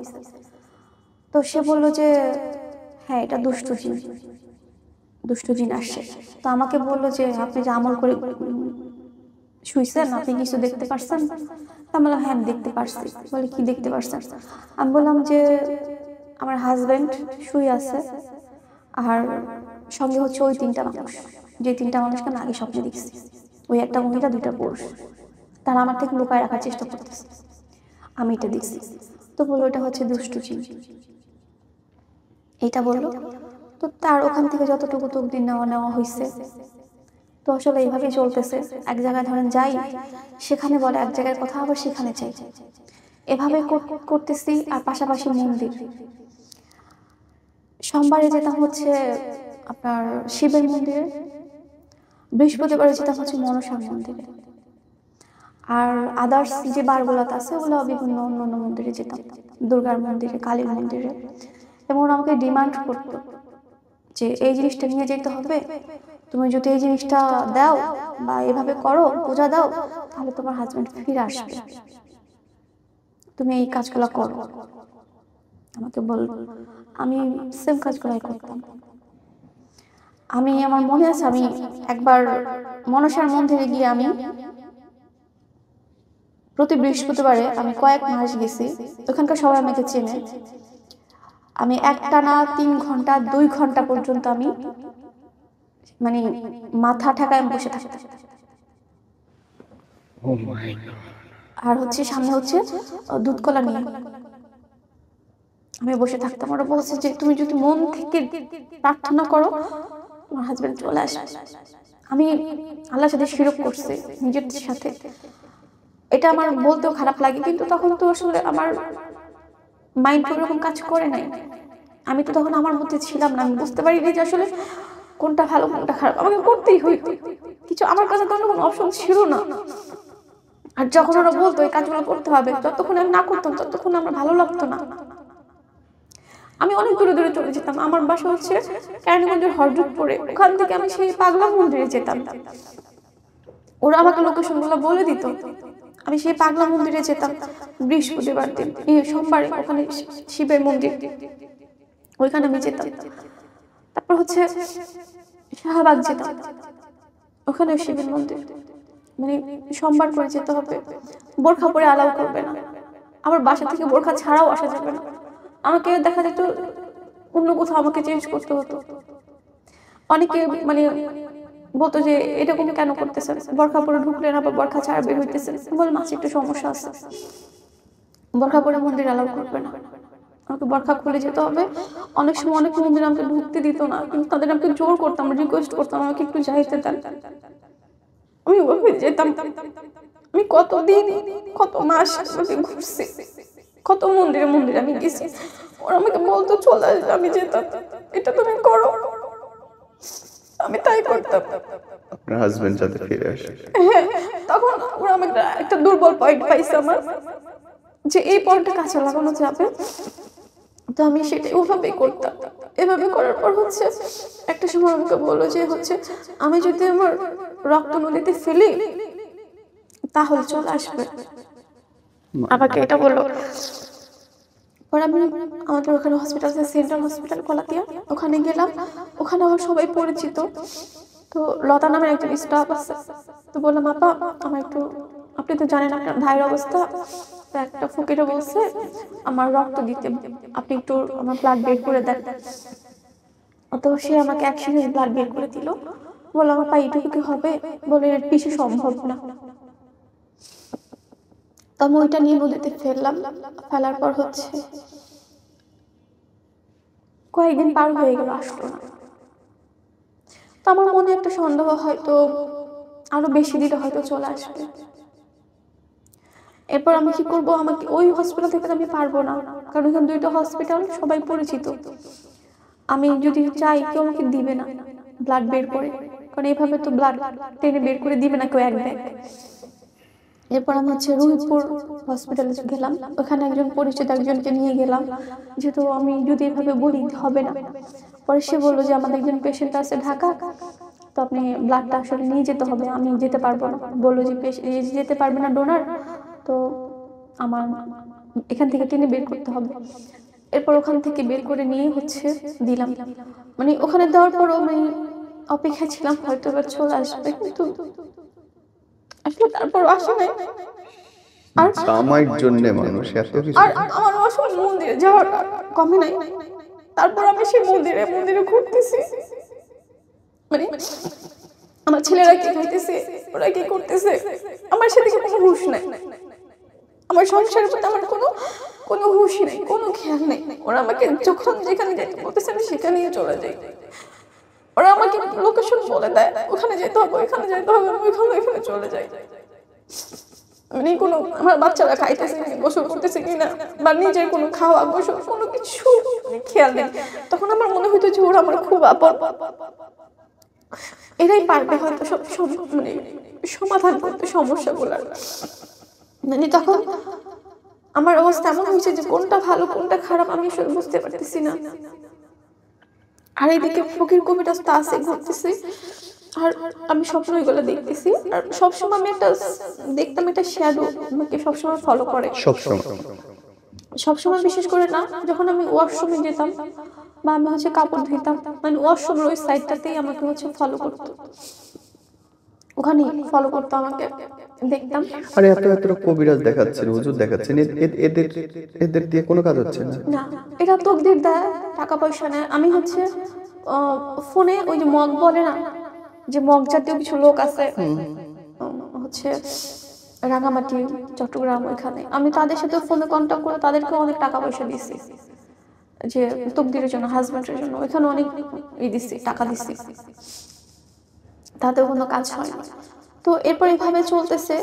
তো সে বললো যে হ্যাঁ, এটা দুষ্ট জিন আসছে। তো আমাকে বললো যে আপনি যে আমল করে শুইছেন, আপনি কিছু দেখতে পারছেন? আমি বললাম হ্যাঁ, আমি দেখতে পারছি। বলে কি দেখতে পারছেন? আমি বললাম যে আমার হাজবেন্ড শুয়ে আছে, আর সঙ্গে হচ্ছে ওই 3টা মানুষ, যে 3টা মানুষকে আমি আগে স্বপ্নে দেখছি, ওই একটা মহিলা 2টা পুরুষ, তারা আমার থেকে লুকায় রাখার চেষ্টা করতেছে, আমি এটা দেখছি। তো বললো এটা হচ্ছে দুষ্ট জিন, এইটা বললো। তো তার ওখান থেকে যতটুকু তকদির নেওয়া হয়েছে, তো আসলে এইভাবেই চলতেছে। এক জায়গায় ধরেন যাই, সেখানে বলে এক জায়গার কথা, আবার সেখানে চাই, এভাবে করতেছি। আর পাশাপাশি মন্দির, সোমবারে যেতাম হচ্ছে আপনার শিবের মন্দিরে, বৃহস্পতিবারে যেতাম হচ্ছে মনসার মন্দিরে, আর আদার্স যে বারগুলোতে আছে ওগুলো বিভিন্ন অন্য মন্দিরে যেতাম, দুর্গার মন্দিরে, কালীর মন্দিরে। এবং আমাকে ডিমান্ড করতো যে এই জিনিসটা নিয়ে যেতে হবে, তুমি যদি এই জিনিসটা দাও বা এভাবে করো, পূজা দাও, তাহলে তোমার হাজবেন্ড ফিরে আসবে, তুমি এই কাজগুলো করো। আমাকে বল, আমি সেম কাজগুলাই করতাম। আমার মনে আছে, আমি একবার মনসার মন্দিরে গিয়ে আমি প্রতি বৃহস্পতিবারে আমি কয়েক মাস গেছি, ওখানকার সবাই আমাকে চেনে। আমি একটানা 3 ঘন্টা 2 ঘন্টা পর্যন্ত আমি মানে মাথা ঠেকায় বসে থাকতাম। আর হচ্ছে সামনে হচ্ছে দুধ কলা নিয়ে আমি বসে থাকতাম। ওরা বলছে যে তুমি যদি মন থেকে প্রার্থনা করো, তোমার হাজবেন্ড চলে আসবে। আমি আল্লাহর সাথে শিরক করছি নিজের সাথে, এটা আমার বলতেও খারাপ লাগে, কিন্তু তখন তো আসলে আমার মাইন্ড ওরকম কাজ করে নাই। আমি তো তখন আমার মধ্যে ছিলাম না, আমি বুঝতে পারিনি যে আসলে কোনটা ভালো কোনটা খারাপ, আমাকে করতেই হইতো কিছু, আমার কাছে তো কোনো অপশন ছিল না। আর যখন ওরা বলতো এই কাজগুলো করতে হবে, যতক্ষণ আমি না করতাম ততক্ষণ আমার ভালো লাগতো না। আমি অনেক দূরে দূরে চলে যেতাম। আমার বাসা হচ্ছে কেরানীগঞ্জের হরজতপুরে, ওখান থেকে আমি সেই পাগলা মন্দিরে যেতাম। ওরা আমাকে লোকেশনগুলো বলে দিত, আমি সেই পাগলা মন্দিরে যেতাম বৃহস্পতিবার দিন, সোমবারে ওখানে শিবের মন্দির, ওইখানে আমি যেতাম। তারপর হচ্ছে শাহবাগ যেতাম, ওখানেও শিবের মন্দির, মানে সোমবার করে যেতে হবে, বোরখা পরে অ্যালাউ করবে না, আবার বাসা থেকে বোরখা ছাড়াও আসা যাবে না। আমাকে দেখা যেত অন্য কোথাও আমাকে চেঞ্জ করতে হতো। অনেকে মানে বলতো যে এরকম কেন করতেছেন, বোরখা পরে ঢুকলেন আবার বোরখা ছাড়া বের হইতেছেন। বললাম আচ্ছা একটু সমস্যা আছে, বোরখা পরে মন্দির অ্যালাউ করবে না, আমাকে বোরখা খুলে যেতে হবে। অনেক সময় অনেক মন্দির আমাকে ঢুকতে দিত না, কিন্তু তাদের আমাকে জোর করতাম, রিকোয়েস্ট করতাম আমাকে একটু যাইতে দেন। আমি ওভাবে যেতাম। আমি কতদিন কত মাস ঘুরছি, কত মন্দিরে মন্দিরে আমি গেছি। ওরা আমাকে বলতো চলে আসবে, আমি যেতাম, এটা তুমি করো, আমি তাই করতাম। আপনার হাজবেন্ড যাতে ফিরে আসে। হ্যাঁ, তখন ওরা আমাকে একটা দুর্বল পয়েন্ট পাইছে আমার, যে এই পয়েন্টটা কাছে লাগানো যাবে, তো আমি সেটা ওভাবেই করতাম। এভাবে করার পর হচ্ছে একটা সময় আমাকে বললো যে হচ্ছে আমি যদি আমার রক্ত নদীতে ফেলি তাহলে চলে আসবে, আমাকে এটা বললো। পরে আমি আমাদের ওখানে হসপিটাল আছে, সেন্ট্রাল হসপিটাল কলাতিয়া, ওখানে গেলাম। ওখানে আমার সবাই পরিচিত, তো লতা নামের একজন স্টাফ আছে। তো বললাম আপা আমার একটু, আপনি তো জানেন আপনার ভাইয়ের অবস্থা, তো একটা ফকিরে বলছে আমার রক্ত দিতে, আপনি একটু আমার ব্লাড বের করে দেন। তো সে আমাকে 100 ইউনিট ব্লাড বের করে দিল। বললাম আপা এইটুকু কি হবে? বলে এর বেশি সম্ভব না। তো আমি ওইটা নিয়ে নদীতে ফেললাম। ফেলার পর হচ্ছে কয়েকদিন পার হয়ে গেল, আসলো না। তো আমার মনে একটা সন্দেহ, হয়তো আরো বেশি দিলে হয়তো চলে আসবে। এরপর আমি কি করব, আমাকে ওই হসপিটাল থেকে আমি পারবো না, কারণ এখানে 2টা হসপিটাল, সবাই পরিচিত। আমি যদি চাই কেউ আমাকে দিবে না ব্লাড বের করে, কারণ এইভাবে তো ব্লাড টেনে বের করে দিবে না কেউ এক ব্যাগ। এরপর আমি হচ্ছে রুহিতপুর হসপিটালে গেলাম, ওখানে একজন পরিচিত একজনকে নিয়ে গেলাম, যেহেতু আমি যদি এভাবে বলি হবে না। পরে সে বললো যে আমাদের একজন পেশেন্ট আছে ঢাকা, তো আপনি ব্লাডটা আসলে নিয়ে যেতে হবে, আমি যেতে পারবো না। বললো যে যেতে পারবে না ডোনার, তো আমার এখান থেকে টেনে বের করতে হবে। এরপর ওখান থেকে বের করে নিয়ে হচ্ছে দিলাম। মানে ওখানে দেওয়ার পরও আমি অপেক্ষা ছিলাম হয়তো এবার চলে আসবে, কিন্তু আসলে তারপর আসে নাই। আর জামাইয়ের জন্য মানুষ এত কিছু। আর আমার আসলে মন্দিরে যাওয়ার কমে নাই। তারপর আমি সেই মন্দিরে মন্দিরে ঘুরতেছি, মানে আমার ছেলেরা কি খাইতেছে, ওরা কি করতেছে, আমার সেদিকে কোনো হুঁশ নাই। আমার সংসারের প্রতি আমার কোনো হুঁশ নেই, কোনো খেয়াল নেই। ওরা আমাকে যখন যেখানে যেতে বলতেছে আমি সেখানেই চলে যাই। ওরা আমাকে লোকেশন বলে দেয়, ওখানে যেতে হবে, ওইখানে যেতে হবে, ওইখানে চলে যাই। মানে কোনো আমার বাচ্চারা খাইতেছে কিনা, গোসল করতেছে কিনা, বা নিজের কোনো খাওয়া গোসল কোনো কিছু খেয়াল নেই। তখন আমার মনে হইতো যে ওরা আমার খুব আপন, এরাই পারবে হয়তো সব মানে সমাধান করতে সমস্যাগুলার। মানে তখন আমার অবস্থা এমন হয়েছে যে কোনটা ভালো কোনটা খারাপ আমি আসলে বুঝতে পারতেছি না। আর এইদিকে ফকির কবিরাজ তো আছে, ঘুরতেছি, আর আমি স্বপ্ন এগুলো দেখতেছি। আর সবসময় আমি দেখতাম একটা শ্যাডো আমাকে সবসময় ফলো করে, সবসময় বিশেষ করে না যখন আমি ওয়াশরুমে যেতাম বা আমি হচ্ছে কাপড় ধুইতাম, মানে ওয়াশরুমের ওই সাইডটাতেই আমাকে হচ্ছে ফলো করতো, ওখানে ফলো করতো আমাকে, দেখতাম। আরে এত এত কবিরাজ দেখাচ্ছেন, হুজুর দেখাচ্ছেন, এদের দিয়ে কোনো কাজ হচ্ছে না। না, এটা তকদির দেয়, টাকা পয়সা নেয়। আমি হচ্ছে ফোনে ওই যে মগ বলে না, যে মগ জাতীয় কিছু লোক আছে হচ্ছে রাঙামাটি চট্টগ্রাম, ওইখানে আমি তাদের সাথে ফোনে কন্ট্যাক্ট করে তাদেরকে অনেক টাকা পয়সা দিচ্ছি, যে তকদিরের জন্য, হাজব্যান্ডের জন্য, ওইখানে অনেক দিচ্ছি, টাকা দিচ্ছি, তাতেও কোনো কাজ হয় না। তো এরপর এইভাবে চলতেছে,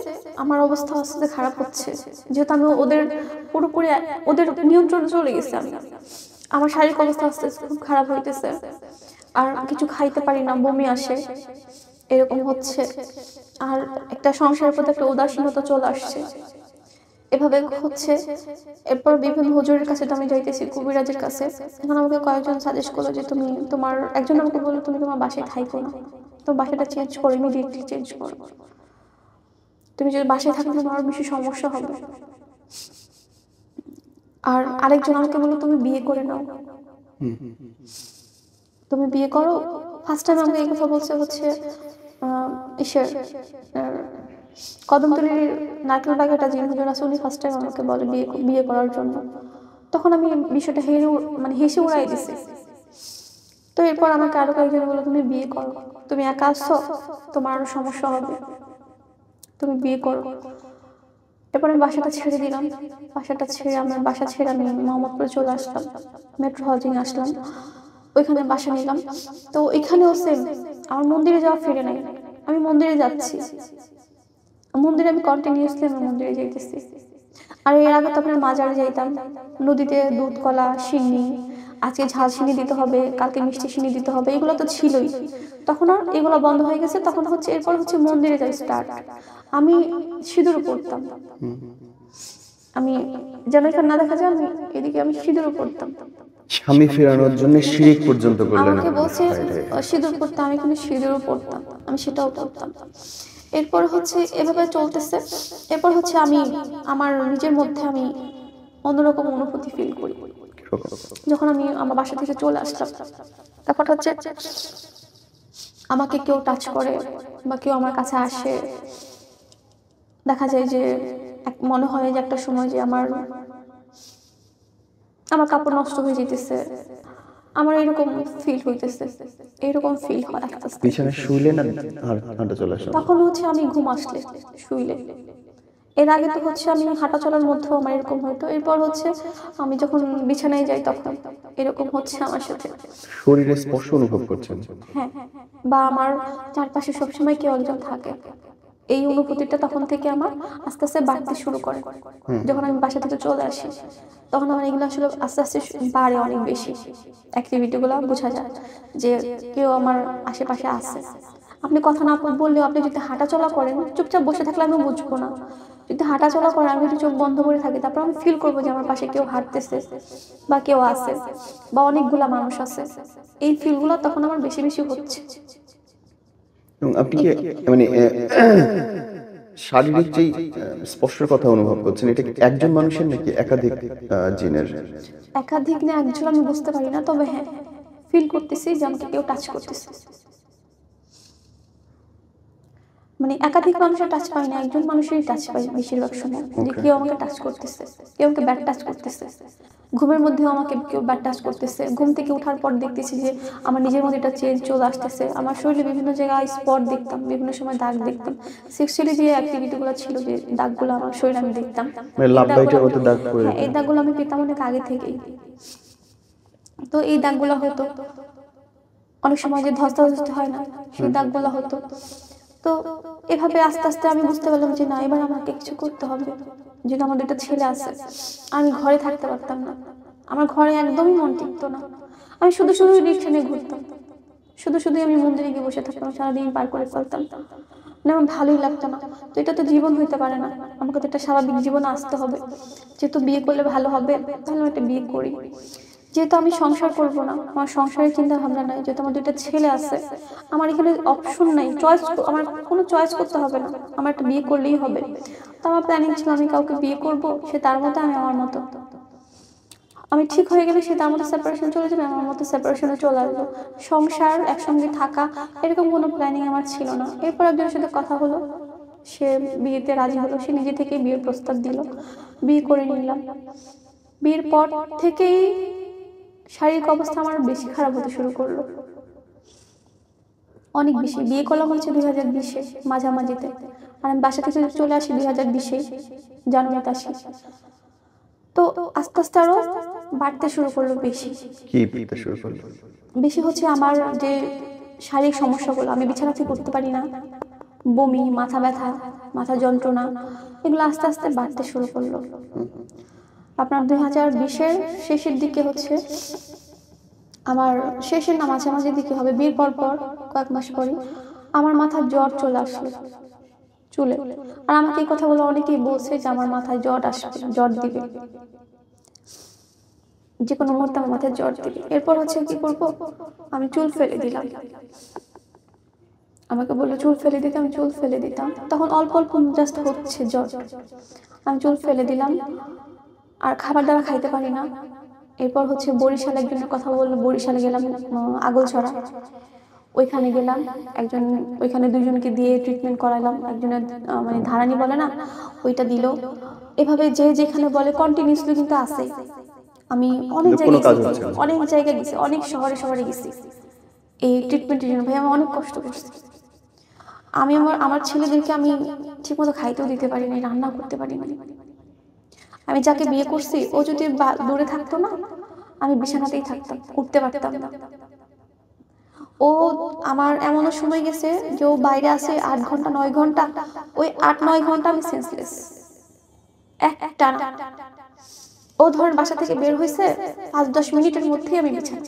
আমার অবস্থা আস্তে আস্তে খারাপ হচ্ছে, যেহেতু আমি ওদের পুরোপুরি ওদের নিয়ন্ত্রণে চলে গেছি। আমার শারীরিক অবস্থা আস্তে আস্তে খুব খারাপ হইতেছে, আর কিছু খাইতে পারি না, বমি আসে, এরকম হচ্ছে। আর একটা সংসারের প্রতি একটা উদাসীনতা চলে আসছে। এভাবে হচ্ছে। এরপর বিভিন্ন হুজুরের কাছে তো আমি যাইতেছি, কবিরাজের কাছে। এখন আমাকে কয়েকজন সাজেস্ট করলো যে তুমি তোমার, একজন আমাকে বললো তুমি তোমার বাসায় থাইকো না, তো বাসাটা চেঞ্জ করো, ইমিডিয়েটলি চেঞ্জ করো। তুমি যদি বাসায় থাকো তোমার আরো বেশি সমস্যা হবে। আর আরেকজন আমাকে বললো তুমি বিয়ে করে নাও, তুমি বিয়ে করো। ফার্স্ট টাইম আমাকে এই কথা বলছে হচ্ছে ইসের কদমতলির নারকেলবাগের একটা জিন হুজুর আছে, উনি ফার্স্ট টাইম আমাকে বলে বিয়ে করার জন্য। তখন আমি বিষয়টা হেসে উড়াই দিছি। তো এরপর আমাকে আরো কয়েকজন বললো তুমি বিয়ে করো, তুমি একা আসছো, তোমার আরো সমস্যা হবে, তুমি বিয়ে করো। এরপর আমি বাসাটা ছেড়ে দিলাম। বাসা ছেড়ে আমি মোহাম্মদপুরে চলে আসলাম, মেট্রো হাউজিং আসলাম, ওইখানে বাসা নিলাম। তো এখানেও সেম, আমার মন্দিরে যাওয়া ফিরে নাই, আমি মন্দিরে যাচ্ছি, মন্দিরে আমি কন্টিনিউসলি আমি মন্দিরে যাইতেছি। আর এর আগে তো আপনার মাজারে যাইতাম, নদীতে দুধ কলা সিন্নি, আজকে ঝাল সিন্নি দিতে হবে, কালকে মিষ্টি সিন্নি দিতে হবে, এগুলো তো ছিলই। তখন আর এগুলো বন্ধ হয়ে গেছে। তখন হচ্ছে এরপর হচ্ছে মন্দিরে যাই স্টার্ট। আমি সিঁদুর পড়তাম, আমি যেন এখানে না দেখা যায়, আমি এদিকে আমি সিঁদুর পড়তাম। স্বামী ফেরানোর জন্য শিরিক পর্যন্ত করলেন আমাকে বলছে সিঁদুর পড়তাম, আমি কিন্তু সিঁদুরও পড়তাম, আমি সেটাও পড়তাম। এরপর হচ্ছে এভাবে চলতেছে। এরপর হচ্ছে আমি আমার নিজের মধ্যে আমি অন্যরকম অনুভূতি ফিল করি। যখন আমি আমার বাসা থেকে চলে আসলাম, তখন হচ্ছে আমাকে কেউ টাচ করে বা কেউ আমার কাছে আসে, দেখা যায় যে মনে হয় যে একটা সময় যে আমার কাপড় নষ্ট হয়ে যেতেছে, আমার এরকম ফিল হইতেছে, এরকম ফিল হয় আস্তে আস্তে। বিছানায় শুইলে না হাঁটা চলা আসে? তখন হচ্ছে আমি ঘুম আসলে শুইলে, এর আগে তো হচ্ছে আমি হাঁটা চলার মধ্যেও আমার এরকম হতো। এরপর হচ্ছে আমি যখন বিছানায় যাই তখন এরকম হচ্ছে আমার সাথে। শরীরে স্পর্শ অনুভব করছেন? হ্যাঁ, বা আমার চারপাশে সবসময় কেউ একজন থাকে, এই অনুভূতিটা তখন থেকে আমার আস্তে আস্তে বাড়তে শুরু করে। যখন আমি বাসা থেকে চলে আসি তখন আমার এগুলো আসলে আস্তে আস্তে বাড়ে, অনেক বেশি অ্যাক্টিভিটিগুলো বোঝা যায় যে কেউ আমার আশেপাশে আছে। আপনি কথা না বললেও আপনি যদি হাঁটা চলা করেন, চুপচাপ বসে থাকলে আমি বুঝবো না। যদি হাঁটা চলা করে, আমি যদি চোখ বন্ধ করে থাকি, তারপর আমি ফিল করবো যে আমার পাশে কেউ হাঁটতেছে বা কেউ আছে বা অনেকগুলা মানুষ আছে। এই ফিলগুলো তখন আমার বেশি বেশি হচ্ছে। আপনি কি মানে শারীরিক যেই স্পর্শের কথা অনুভব করছেন, এটা কি একজন মানুষের নাকি একাধিক জিনের? একাধিক না একজন আমি বুঝতে পারি না, তবে হ্যাঁ ফিল করতেছি যে আমাকে কেউ টাচ করতেছে। মানে একাধিক মানুষের টাচ পাই না, একজন মানুষেরই টাচ পাই বেশিরভাগ সময়, যে কেউ আমাকে টাচ করতেছে, কেউ আমাকে ব্যাড টাচ করতেছে। ঘুমের মধ্যেও আমাকে কেউ ব্যাড টাচ করতেছে। ঘুম থেকে ওঠার পর দেখতেছি যে আমার নিজের মধ্যে একটা চেঞ্জ চলে আসতেছে। আমার শরীরে বিভিন্ন জায়গায় স্পট দেখতাম, বিভিন্ন সময় দাগ দেখতাম। সেক্সুয়ালি যে অ্যাক্টিভিটিগুলো ছিল, যে দাগগুলো আমার শরীরে আমি দেখতাম, হ্যাঁ এই দাগগুলো আমি পেতাম অনেক আগে থেকেই। তো এই দাগগুলো হতো অনেক সময়, যে ধস্তাধস্তি হয় না, সেই দাগগুলো হতো। তো এভাবে আস্তে আস্তে আমি বুঝতে পারলাম যে না, এবার আমাকে কিছু করতে হবে। যেহেতু আমার দুটো ছেলে আছে, আমি ঘরে থাকতে পারতাম না, আমার ঘরে একদমই মন টিকতো না। আমি শুধু শুধু রিক্সা নিয়ে ঘুরতাম, শুধু আমি মন্দিরে গিয়ে বসে থাকতাম, সারাদিন পার করে ফেলতাম না, আমার ভালোই লাগতো না। তো এটা তো জীবন হইতে পারে না, আমাকে তো একটা স্বাভাবিক জীবনে আসতে হবে। যেহেতু বিয়ে করলে ভালো হবে, তাহলে একটা বিয়ে করি। যেহেতু আমি সংসার করব না, আমার সংসারের চিন্তা ভাবনা নাই, যেহেতু আমার দুইটা ছেলে আছে, আমার এখানে অপশন নাই, আমার কোনো চয়েস করতে হবে না, আমার একটা বিয়ে করলেই হবে। তো আমার প্ল্যানিং ছিল আমি কাউকে বিয়ে করব, সে তার মতো, আমি আমার মতো। আমি ঠিক হয়ে গেলে সে তার মতো সেপারেশন চলে যাবে, আমার মতো সেপারেশনে চলে আসবো। সংসার একসঙ্গে থাকা এরকম কোনো প্ল্যানিং আমার ছিল না। এরপর একজনের সাথে কথা হলো, সে বিয়েতে রাজি হলো, সে নিজে থেকেই বিয়ের প্রস্তাব দিল, বিয়ে করে নিলাম। বিয়ের পর থেকেই শারীরিক অবস্থা আমার বেশি খারাপ হতে শুরু করলো, অনেক বেশি। বিয়ে করলাম হচ্ছে 2020-এ মাঝামাঝিতে, আর আমি বাসা থেকে চলে আসি 2020-এ জানুয়ারিতে আসি। তো আস্তে আস্তে আরো বাড়তে শুরু করলো বেশি। কি বাড়তে শুরু করলো? বেশি হচ্ছে আমার যে শারীরিক সমস্যাগুলো, আমি বিছানা থেকে উঠতে পারি না, বমি, মাথা ব্যথা, মাথা যন্ত্রণা, এগুলো আস্তে আস্তে বাড়তে শুরু করলো। আপনার 2020-এর শেষের দিকে হচ্ছে আমার, শেষের না মাঝামাঝি দিকে হবে, বিয়ের পর কয়েক মাস পরে আমার মাথার জ্বর চলে আসলো। চুলে। আর আমাকে এই কথাগুলো অনেকেই বলছে যে আমার মাথায় জট আসবে, জট দিবে, যে কোনো মুহূর্তে আমার মাথায় জট দিবে। এরপর হচ্ছে কি করবো, আমি চুল ফেলে দিলাম। আমাকে বললো চুল ফেলে দিতে, আমি চুল ফেলে দিতাম। তখন অল্প অল্প জাস্ট হচ্ছে জট, আমি চুল ফেলে দিলাম। আর খাবার দাবার খাইতে পারি না। এরপর হচ্ছে বরিশাল একজনের কথা বললো, বরিশালে গেলাম, আগলছড়া, ওইখানে গেলাম। একজন, ওইখানে দুজনকে দিয়ে ট্রিটমেন্ট করালাম। একজনের মানে ধারানি বলে না, ওইটা দিল। এভাবে যে যেখানে বলে কন্টিনিউসলি কিন্তু আছে। আমি অনেক জায়গায় গেছি, অনেক জায়গায় গেছি, অনেক শহরে শহরে গেছি এই ট্রিটমেন্টের জন্য। ভাই আমি অনেক কষ্ট করছি। আমি আমার ছেলেদেরকে আমি ঠিকমতো খাইতেও দিতে পারি না, রান্না করতে পারি না। আমি যাকে বিয়ে করছি ও যদি দূরে থাকতো না, আমি বিছানাতেই থাকতাম, উঠতে পারতাম না। ও আমার এমনও সময় গেছে যে ও বাইরে আছে 8 ঘন্টা 9 ঘন্টা, ওই 8-9 ঘন্টা আমি সেন্সলেস একটা না। ও ধরেন বাসা থেকে বের হয়েছে 5-10 মিনিটের মধ্যেই আমি বিছানা,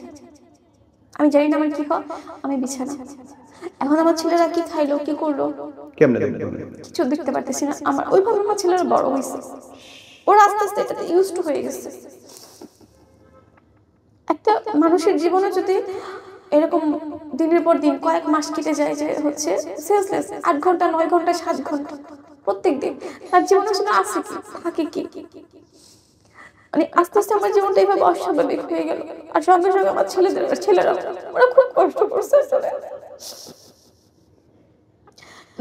আমি জানি না আমার কি হয়, আমি বিছানা। এখন আমার ছেলেরা কি খাইলো কি করলো কেমনে কিছু দেখতে পারতেছি না। আমার ওইভাবে আমার ছেলেরা বড় হয়েছে, ওরা আস্তে আস্তে এটাতে ইউজ টু হয়ে গেছে। একটা মানুষের জীবনে যদি এরকম দিনের পর দিন কয়েক মাস কেটে যায় যে হচ্ছে সেন্সলেস, 8 ঘন্টা 9 ঘন্টা 7 ঘন্টা প্রত্যেক দিন, তার জীবনে আসলে আছে কি থাকে কি, মানে আস্তে আস্তে আমার জীবনটা এইভাবে অস্বাভাবিক হয়ে গেল। আর সঙ্গে সঙ্গে আমার ছেলেরা ওরা খুব কষ্ট করছে।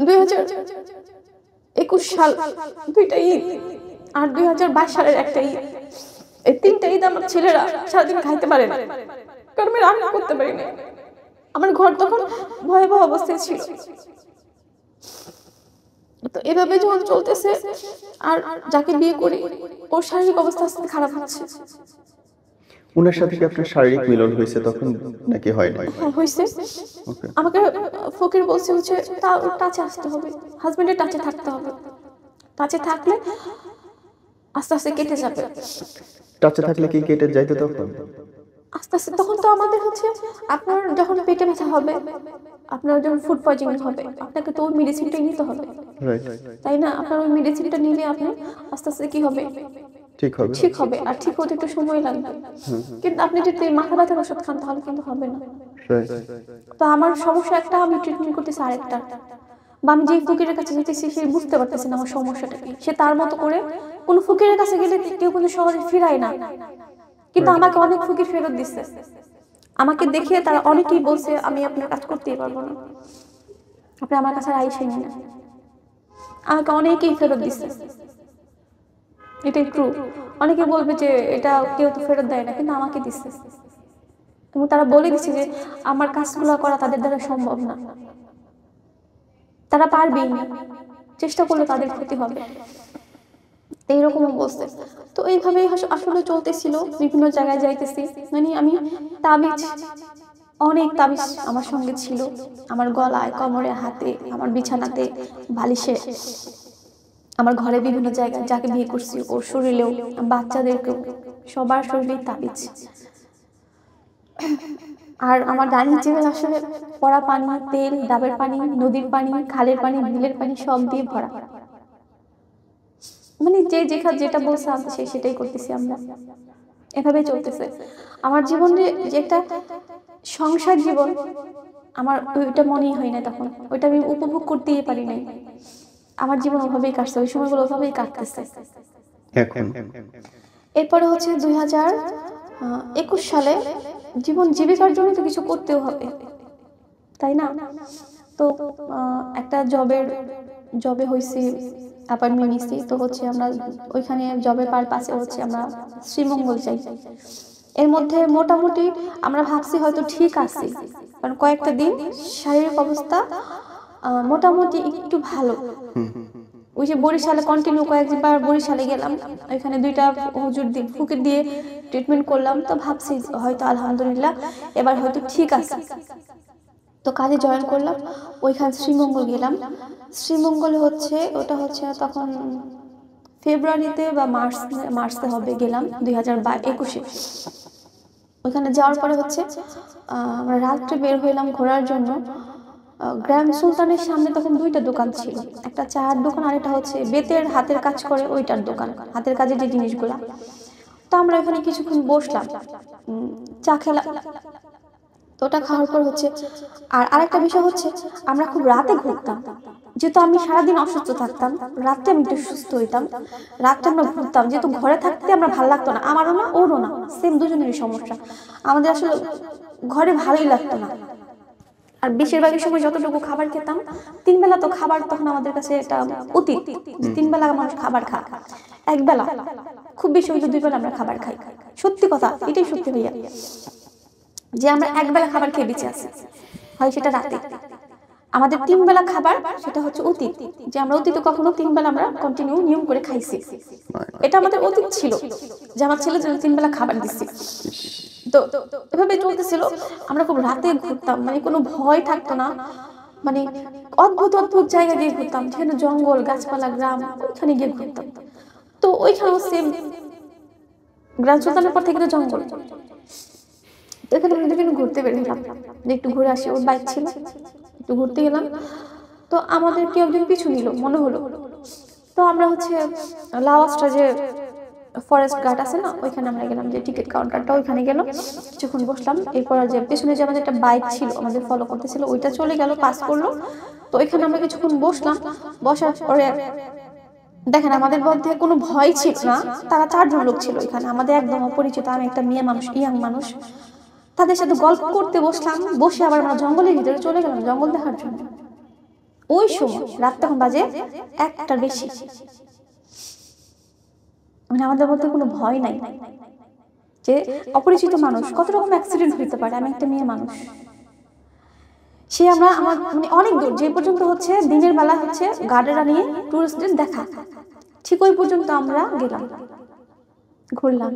2021 সাল 2টা ঈদ আর 2022 সালের একটা ঈদ, এই 3টা ঈদ আমার ছেলেরা সারাদিন খাইতে পারে না, কারণ আমি রান্না করতে পারি না। আমার ঘর তখন ভয়াবহ অবস্থায় ছিল। তো এভাবে যখন চলতেছে, আর যাকে বিয়ে করি ওর শারীরিক অবস্থা আস্তে খারাপ হচ্ছে। ওনার সাথে কি আপনার শারীরিক মিলন হয়েছে তখন নাকি হয় না? হ্যাঁ হয়েছে। আমাকে ফকির বলছে হচ্ছে টাচে আসতে হবে, হাজবেন্ডের টাচে থাকতে হবে, টাচে থাকলে আস্তে আস্তে কেটে যাবে। টাচে থাকলে কি কেটে যাইতো তখন? আস্তে আস্তে তখন তো আমাদের হচ্ছে আপনার যখন পেটে ব্যথা হবে, আপনার যখন ফুড পয়জনিং হবে, আপনাকে তো ওই মেডিসিনটাই নিতে হবে, তাই না? আপনার ওই মেডিসিনটা নিলে আপনি আস্তে আস্তে কি হবে, ঠিক হবে। আর ঠিক হতে একটু সময় লাগবে। কিন্তু আপনি যদি মাথা ব্যথার ওষুধ খান তাহলে কিন্তু হবে না। তো আমার সমস্যা একটা, আমি ট্রিটমেন্ট করতেছি আরেকটা, বা আমি যে ফকিরের কাছে যেতেছি সে বুঝতে পারতেছে না আমার সমস্যাটা কি। সে তার মতো করে কোন ফকিরের কাছে গেলে কেউ কিন্তু সহজে ফিরায় না, কিন্তু আমাকে অনেক ফকির ফেরত দিচ্ছে। আমাকে দেখে তারা অনেকেই বলছে আমি আপনার কাজ করতেই পারবো না, আপনি আমার কাছে আইসেন না। আমাকে অনেকেই ফেরত দিচ্ছে, এটাই ট্রু। অনেকে বলবে যে এটা কেউ তো ফেরত দেয় না, কিন্তু আমাকে দিচ্ছে। এবং তারা বলে দিচ্ছে যে আমার কাজগুলো করা তাদের দ্বারা সম্ভব না, তারা পারবেই না, চেষ্টা করলে তাদের ক্ষতি হবে, এইরকমও বলছে। তো এইভাবেই আসলে চলতেছিল, বিভিন্ন জায়গায় যাইতেছি। মানে আমি তাবিজ, অনেক তাবিজ আমার সঙ্গে ছিল, আমার গলায়, কোমরে, হাতে, আমার বিছানাতে, বালিশে, আমার ঘরে, বিভিন্ন জায়গায়। যাকে বিয়ে করছি ওর শরীরেও, বাচ্চাদেরকেও, সবার শরীরেই তাবিজ। আর আমার ডাইনিং টেবিল আসলে পড়া পানি, তেল, ডাবের পানি, নদীর পানি, খালের পানি, বিলের পানি সব দিয়ে ভরা। মানে যে যেটা বলছে সে সেটাই করতেছি আমরা, এভাবেই চলতেছে আমার জীবনে। যে একটা সংসার জীবন আমার ওইটা মনেই হয় না তখন, ওইটা আমি উপভোগ করতেই পারি নাই। আমার জীবন ওভাবেই কাটছে, ওই সময়গুলো ওভাবেই কাটতেছে। এরপরে হচ্ছে 2021 সালে জীবন জীবিকার জন্য তো কিছু করতেও হবে, তাই না? তো একটা জবে হয়েছে, অ্যাপয়েন্টমেন্ট নিচ্ছি। তো হচ্ছে আমরা ওইখানে জবের পারপাসে হচ্ছে আমরা শ্রীমঙ্গল যাই। এর মধ্যে মোটামুটি আমরা ভাবছি হয়তো ঠিক আছে, কারণ কয়েকটা দিন শারীরিক অবস্থা মোটামুটি একটু ভালো। ওই যে বরিশালে কন্টিনিউ কয়েকবার বরিশালে গেলাম, ওইখানে 2টা হুজুর ফুকির দিয়ে ট্রিটমেন্ট করলাম। তো ভাবছি হয়তো আলহামদুলিল্লাহ এবার হয়তো ঠিক আছে। তো কাজে জয়েন করলাম, ওইখানে শ্রীমঙ্গল গেলাম। শ্রীমঙ্গলে হচ্ছে ওটা হচ্ছে তখন ফেব্রুয়ারিতে বা মার্চে হবে গেলাম 2021-এ। ওইখানে যাওয়ার পরে হচ্ছে আমরা রাত্রে বের হইলাম ঘোরার জন্য। গ্র্যান্ড সুলতানের সামনে তখন দুইটা দোকান ছিল, একটা চায়ের দোকান আর একটা হচ্ছে বেতের হাতের কাজ করে ওইটার দোকান, হাতের কাজের যে জিনিসগুলা। তো আমরা এখানে কিছুক্ষণ বসলাম, চা খেলাম। তো ওটা খাওয়ার পর হচ্ছে আর আরেকটা বিষয় হচ্ছে আমরা খুব রাতে ঘুরতাম, যেহেতু আমি সারাদিন অসুস্থ থাকতাম, রাতে আমি একটু সুস্থ হইতাম, রাতে আমরা ঘুরতাম, যেহেতু ঘরে থাকতে আমরা ভালো লাগতো না, আমারও না ওরও না, সেম দুজনেরই সমস্যা, আমাদের আসলে ঘরে ভালোই লাগতো না। আর বেশিরভাগই সময় যতটুকু খাবার খেতাম, 3 বেলা তো খাবার তখন আমাদের কাছে একটা অতীত, 3 বেলা মানুষ খাবার খায়, এক বেলা খুব বেশি হয়তো 2 বেলা আমরা খাবার খাই। সত্যি কথা, এটাই সত্যি ভাইয়া, যে আমরা এক বেলা খাবার খেয়ে বেঁচে আছি, হয় সেটা রাতে। আমাদের 3 বেলা খাবার সেটা হচ্ছে অতীত, যে আমরা অতীতে কখনো 3 বেলা আমরা কন্টিনিউ নিয়ম করে খাইছি, এটা আমাদের অতীত ছিল, যে আমার ছেলের জন্য 3 বেলা খাবার দিচ্ছি। তো এভাবে চলতেছিল, আমরা খুব রাতে ঘুরতাম, মানে কোনো ভয় থাকতো না, মানে অদ্ভুত অদ্ভুত জায়গা দিয়ে ঘুরতাম, যেখানে জঙ্গল গাছপালা গ্রাম, ওইখানে গিয়ে ঘুরতাম। তো ওইখানেও সেম, গ্র্যান্ড সুলতানের পর থেকে তো জঙ্গল, তো এখানে আমরা দুজনে ঘুরতে বের হলাম, যে একটু ঘুরে আসি, ওর বাইক ছিল, একটু ঘুরতে গেলাম। তো আমাদের কেউ একজন পিছু নিল মনে হলো, তো আমরা হচ্ছে লাওয়াসটা যে ফরেস্ট গার্ড আছে না, ওইখানে আমরা গেলাম, যে টিকিট কাউন্টারটা, ওইখানে গেলাম, কিছুক্ষণ বসলাম। এরপর যে পেছনে যে আমাদের একটা বাইক ছিল আমাদের ফলো করতেছিল, ওইটা চলে গেল, পাস করলো। তো ওইখানে আমরা কিছুক্ষণ বসলাম, বসার পরে দেখেন আমাদের মধ্যে কোনো ভয় ছিল না, তারা 4 জন লোক ছিল এখানে, আমাদের একদম অপরিচিত, আমি একটা মেয়ে মানুষ, ইয়াং মানুষ, তাদের সাথে গল্প করতে বসলাম, বসে আবার আমরা জঙ্গলের ভিতরে চলে গেলাম জঙ্গল দেখার জন্য। ওই সময় রাত তখন বাজে 1টার বেশি, মানে আমাদের মধ্যে কোনো ভয় নাই, যে অপরিচিত মানুষ কত রকম অ্যাক্সিডেন্ট হইতে পারে, আমি একটা মেয়ে মানুষ। সে আমরা আমার মানে অনেক দূর, যে পর্যন্ত হচ্ছে দিনের বেলা হচ্ছে গার্ডেরা নিয়ে টুরিস্টদের দেখা, ঠিক ওই পর্যন্ত আমরা গেলাম, ঘুরলাম,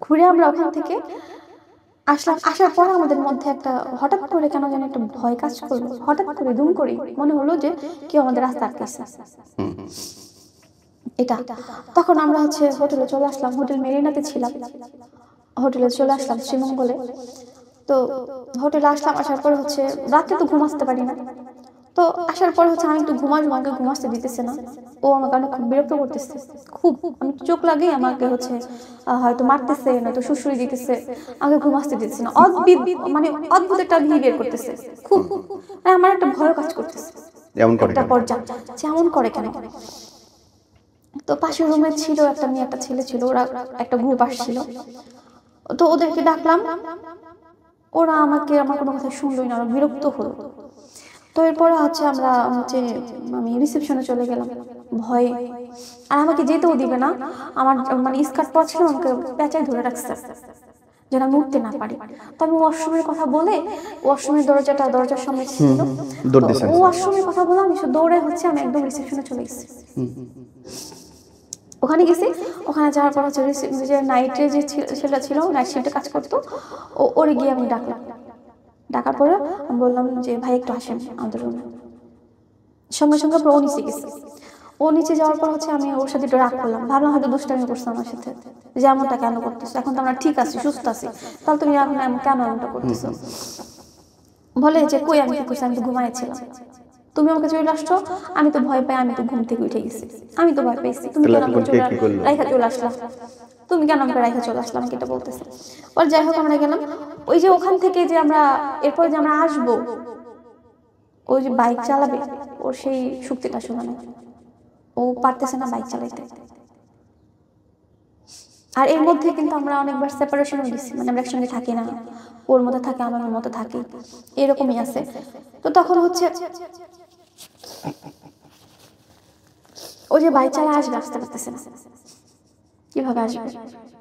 ঘুরে আমরা ওখান থেকে আসলাম। আসার পর আমাদের মধ্যে একটা হঠাৎ করে কেন যেন একটা ভয় কাজ করলো, হঠাৎ করে দুম করে মনে হলো যে কেউ আমাদের রাস্তা আটকেছে, এটা। তখন আমরা হচ্ছে হোটেলে চলে আসলাম, হোটেল মেরিনাতে ছিলাম, হোটেলে চলে আসলাম শ্রীমঙ্গলে। তো হোটেলে আসলাম, আসার পর হচ্ছে রাতে তো ঘুম আসতে পারি না, তো আসার পর হচ্ছে আমি একটু ঘুমাবো, আমাকে ঘুমাতে দিতেছে না, ও আমার কারণে খুব বিরক্ত করতেছে, খুব, আমি চোখ লাগেই আমাকে হচ্ছে হয়তো মারতেছে, নয়তো সুসুরি দিতেছে, আমাকে ঘুমাতে দিতেছে না, অদ্ভুত মানে অদ্ভুত একটা বিহেভিয়ার করতেছে, খুব আমার একটা ভয় কাজ করতেছে, একটা পর্যায়ে যেমন করে কেন। তো পাশের রুমে ছিল একটা মেয়ে একটা ছেলে ছিল, ওরা একটা গ্রুপ আসছিল, তো ওদেরকে ডাকলাম, ওরা আমাকে আমার কোনো কথা শুনলোই না, ওরা বিরক্ত হলো। তো এরপরে হচ্ছে আমরা হচ্ছে আমি রিসেপশনে চলে গেলাম ভয়ে, আর আমাকে যেতেও দিবে না, আমার মানে স্কার্ট পরা ছিল, আমাকে পেঁচায় ধরে রাখছে যেন আমি উঠতে না পারি। তো আমি ওয়াশরুমের কথা বলে, ওয়াশরুমের দরজার সামনে ছিল, ও ওয়াশরুমের কথা বলে আমি দৌড়ে হচ্ছে আমি একদম রিসেপশনে চলে গেছি। ওখানে গেছি, ওখানে যাওয়ার পর হচ্ছে যে নাইটে যে ছেলেটা ছিল, নাইট শিফটে কাজ করতো, ওরে গিয়ে আমি ডাকলাম, ডাকার পরে আমি বললাম যে ভাই একটু আসেন আমাদের রুমে। সঙ্গে সঙ্গে ও নিচে গেছে, ও নিচে যাওয়ার পর হচ্ছে আমি ওর সাথে একটু রাগ করলাম, ভাবলাম হয়তো দুষ্টামি করছে আমার সাথে, যে এমনটা কেন করতেছো, এখন তো আমরা ঠিক আছি সুস্থ আছি, তাহলে তুমি এখন কেন এমনটা করতেছো। বলে যে কই আমি কি করছি, আমি তো ঘুমাইছিলাম, তুমি আমাকে চলে আসছো, আমি তো ভয় পাই, আমি তো ঘুম থেকে উঠে গেছি, আমি তো ভয় পাইছি, তুমি কেন আমাকে রাইখা চলে আসলা, তুমি কেন আমাকে রাইখা চলে আসলাম, আমাকে এটা বলতেছে। ওর যাই হোক আমরা গেলাম, ওই যে ওখান থেকে যে আমরা এরপর যে আমরা আসবো, ওই যে বাইক চালাবে, ওর সেই শক্তিটা শোনানো, ও পারতেছে না বাইক চালাইতে। আর এর মধ্যে কিন্তু আমরা অনেকবার সেপারেশন দিচ্ছি, মানে আমরা একসঙ্গে থাকি না, ওর মধ্যে থাকে আমার মধ্যে থাকে, এরকমই আছে। তো তখন হচ্ছে ও যে বাইক চালা আসবে, আসতে পারতেছে না, কিভাবে আসবে,